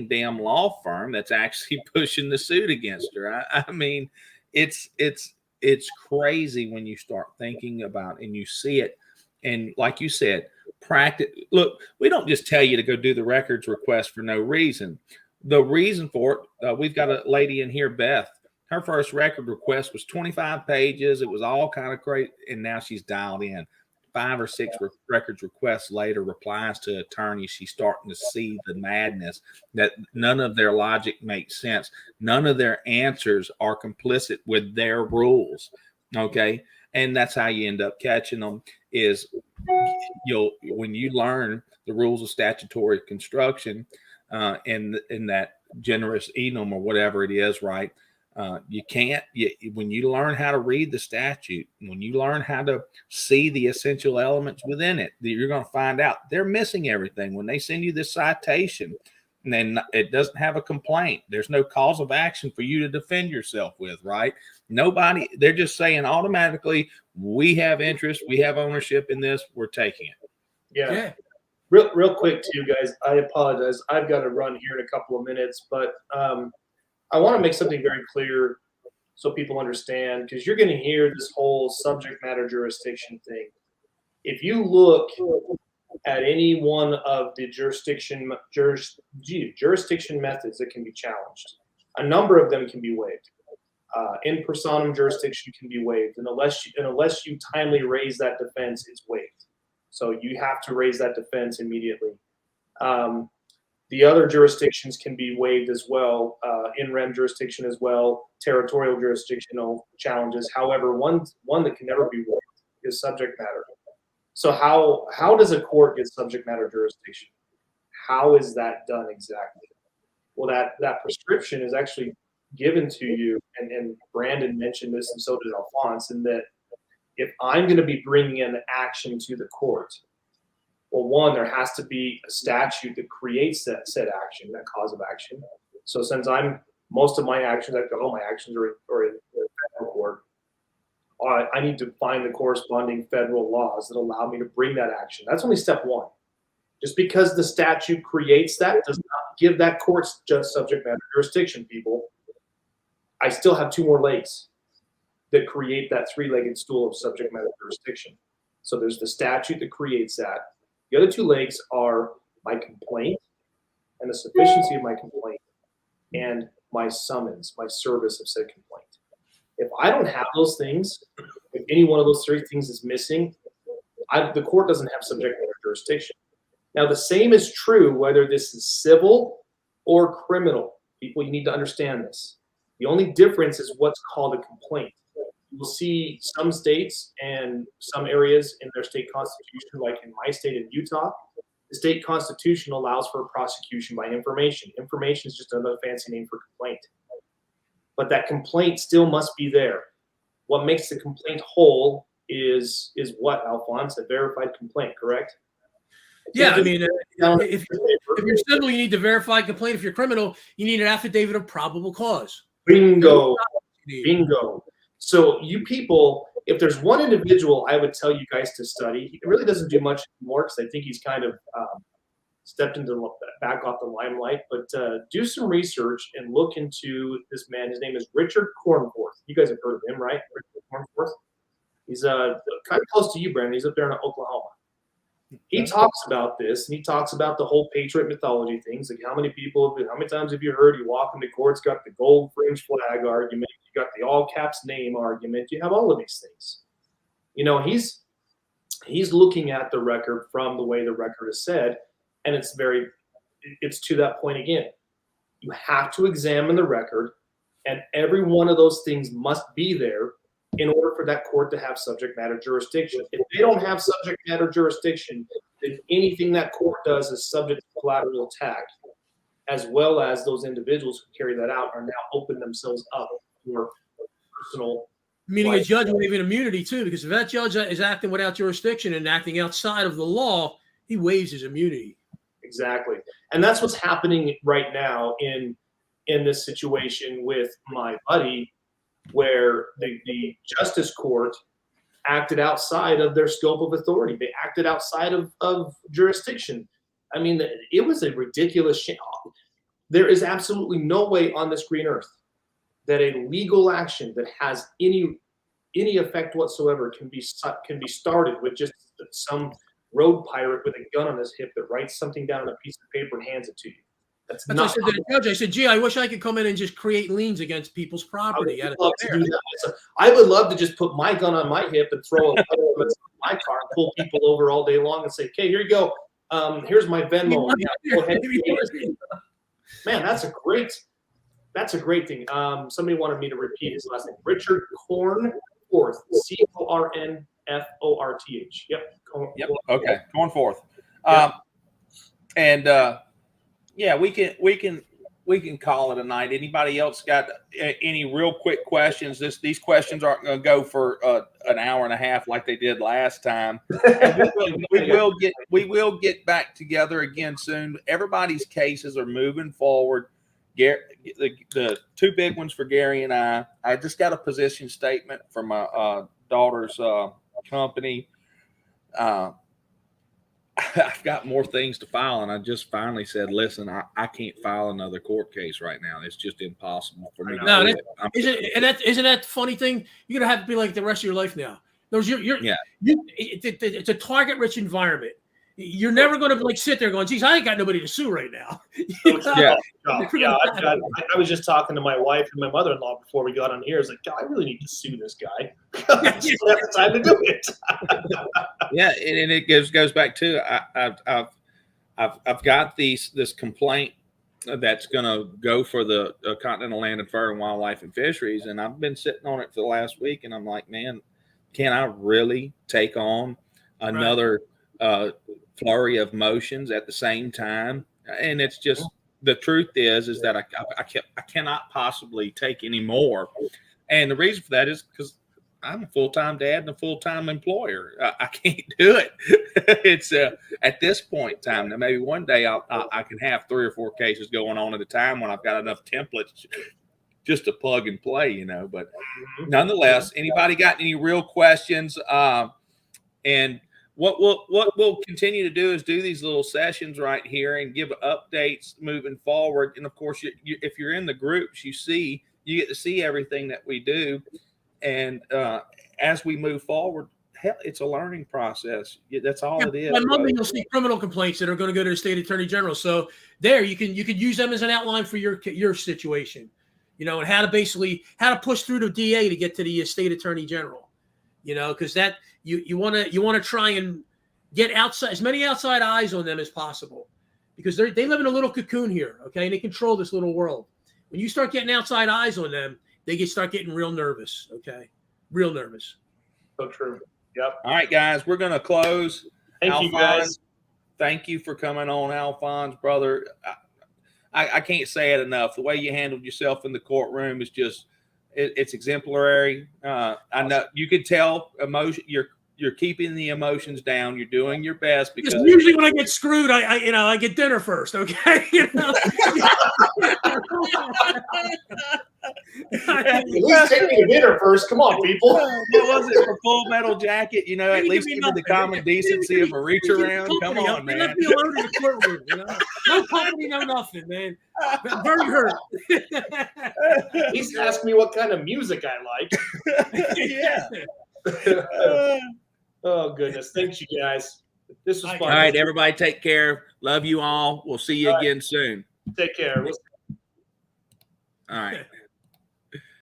damn law firm that's actually pushing the suit against her. I mean, it's crazy when you start thinking about and you see it. And like you said, practice. Look, we don't just tell you to go do the records request for no reason. The reason for it, we've got a lady in here, Beth. Her first record request was 25 pages. It was all kind of great. And now she's dialed in. 5 or 6 records requests later, replies to attorneys. She's starting to see the madness, that none of their logic makes sense. None of their answers are complicit with their rules. Okay. And that's how you end up catching them, is when you learn the rules of statutory construction in that generis enum or whatever it is, right? When you learn how to read the statute, when you learn how to see the essential elements within it, you're going to find out they're missing everything. When they send you this citation and then it doesn't have a complaint, there's no cause of action for you to defend yourself with, right? Nobody, they're just saying automatically, we have interest, we have ownership in this, we're taking it. Yeah. Real quick too, guys, I apologize. I've got to run here in a couple of minutes, but I want to make something very clear so people understand, because you're going to hear this whole subject matter jurisdiction thing. If you look at any one of the jurisdiction methods that can be challenged, a number of them can be waived. In personam jurisdiction can be waived, and unless you timely raise that defense, it's waived. So you have to raise that defense immediately. The other jurisdictions can be waived as well, in rem jurisdiction as well, territorial jurisdictional challenges. However, one that can never be waived is subject matter. So how does a court get subject matter jurisdiction? How is that done exactly? Well, that prescription is actually given to you, and Brandon mentioned this, and so did Alphonse, in that if I'm going to be bringing an action to the court, well, one, there has to be a statute that creates said action, that cause of action. So since most of my actions, all my actions are in the federal court, I need to find the corresponding federal laws that allow me to bring that action. That's only step one. Just because the statute creates that does not give that court just subject matter jurisdiction, people. I still have 2 more legs that create that 3-legged stool of subject matter jurisdiction. So there's the statute that creates that. The other 2 legs are my complaint and the sufficiency of my complaint and my summons, my service of said complaint. If I don't have those things, if any one of those 3 things is missing, the court doesn't have subject matter jurisdiction. Now, the same is true whether this is civil or criminal. People, you need to understand this. The only difference is what's called a complaint. You will see some states and some areas in their state constitution, like in my state in Utah, the state constitution allows for a prosecution by information. Information is just another fancy name for complaint. But that complaint still must be there. What makes the complaint whole is what, Alphonse? A verified complaint, correct? Yeah, I mean, if you're civil, you need to verify complaint. If you're criminal, you need an affidavit of probable cause. Bingo. So you people, if there's one individual I would tell you guys to study, he really doesn't do much anymore because I think he's kind of stepped into back off the limelight, but do some research and look into this man. His name is Richard Cornforth. You guys have heard of him, right? Richard Cornforth. He's kind of close to you, Brandon. He's up there in Oklahoma. He talks about this, and he talks about the whole patriot mythology things, like how many times have you heard you walk into court's got the gold fringe flag argument, you got the all caps name argument, you have all of these things. You know, he's looking at the record from the way the record is said, and it's to that point again. You have to examine the record, and every one of those things must be there in order for that court to have subject matter jurisdiction. If they don't have subject matter jurisdiction, then anything that court does is subject to collateral attack, as well as those individuals who carry that out are now open themselves up for personal. Meaning a judge waiving immunity too, because if that judge is acting without jurisdiction and acting outside of the law, he waives his immunity. Exactly. And that's what's happening right now in this situation with my buddy, where the justice court acted outside of their scope of authority. They acted outside of jurisdiction. I mean, it was a ridiculous shit. There is absolutely no way on this green earth that a legal action that has any effect whatsoever can be started with just some road pirate with a gun on his hip that writes something down on a piece of paper and hands it to you. That's what not. I said to the judge. I said, "Gee, I wish I could come in and just create liens against people's property." I would love to do that myself. I would love to just put my gun on my hip and throw a in my car and pull people over all day long and say, "Okay, here you go. Here's my Venmo." Go ahead. Man, that's a great thing. Somebody wanted me to repeat his last name. Richard Cornforth, Cornforth. Yep. Okay, Cornforth. Yeah, we can call it a night. Anybody else got any real quick questions? These questions aren't going to go for an hour and a half like they did last time. And we will get back together again soon. Everybody's cases are moving forward. The two big ones for Gary and I just got a position statement from my daughter's company. I've got more things to file, and I just finally said, "Listen, I can't file another court case right now. It's just impossible for me." No, isn't that the funny thing? You're gonna have to be like the rest of your life now. It's a target-rich environment. You're never going to like sit there going, "Geez, I ain't got nobody to sue right now." Yeah. I was just talking to my wife and my mother-in-law before we got on here. I was like, "God, I really need to sue this guy." I just don't have the time to do it. Yeah, and it goes back to I've got this complaint that's going to go for the Continental Land and Fur and Wildlife and Fisheries, and I've been sitting on it for the last week, and I'm like, man, can I really take on another flurry of motions at the same time? And it's just the truth is that I cannot possibly take any more, and the reason for that is because I'm a full-time dad and a full-time employer. I can't do it. It's at this point in time. Now, maybe one day I can have 3 or 4 cases going on at a time when I've got enough templates just to plug and play, But nonetheless, anybody got any real questions? And what we'll continue to do is do these little sessions right here and give updates moving forward. And of course, if you're in the groups, you get to see everything that we do. And as we move forward, hell, it's a learning process. That's all it is. On Monday, you'll see criminal complaints that are going to go to the state attorney general. So there, you can use them as an outline for your situation, and how to push through the DA to get to the state attorney general, because that you want to try and get outside as many outside eyes on them as possible, because they live in a little cocoon here, okay, and they control this little world. When you start getting outside eyes on them, they start getting real nervous, okay? Real nervous. So true. Yep. All right, guys, we're going to close. Thank you, guys. Thank you for coming on, Alphonse, brother. I can't say it enough. The way you handled yourself in the courtroom is just, it's exemplary. I know you could tell emotion. You're keeping the emotions down. You're doing your best because usually when I get screwed, I get dinner first. Okay. At least take me to dinner first. Come on, people. What was it for Full Metal Jacket? At least give me the common decency of a reach around. Come on, man. Let me alone in the courtroom. No company, no nothing, man. Very hurt. He's asked me what kind of music I like. Yeah. Oh, goodness. Thanks, you guys. This was fun. All right, everybody, take care. Love you all. We'll see you again soon. Take care. All right.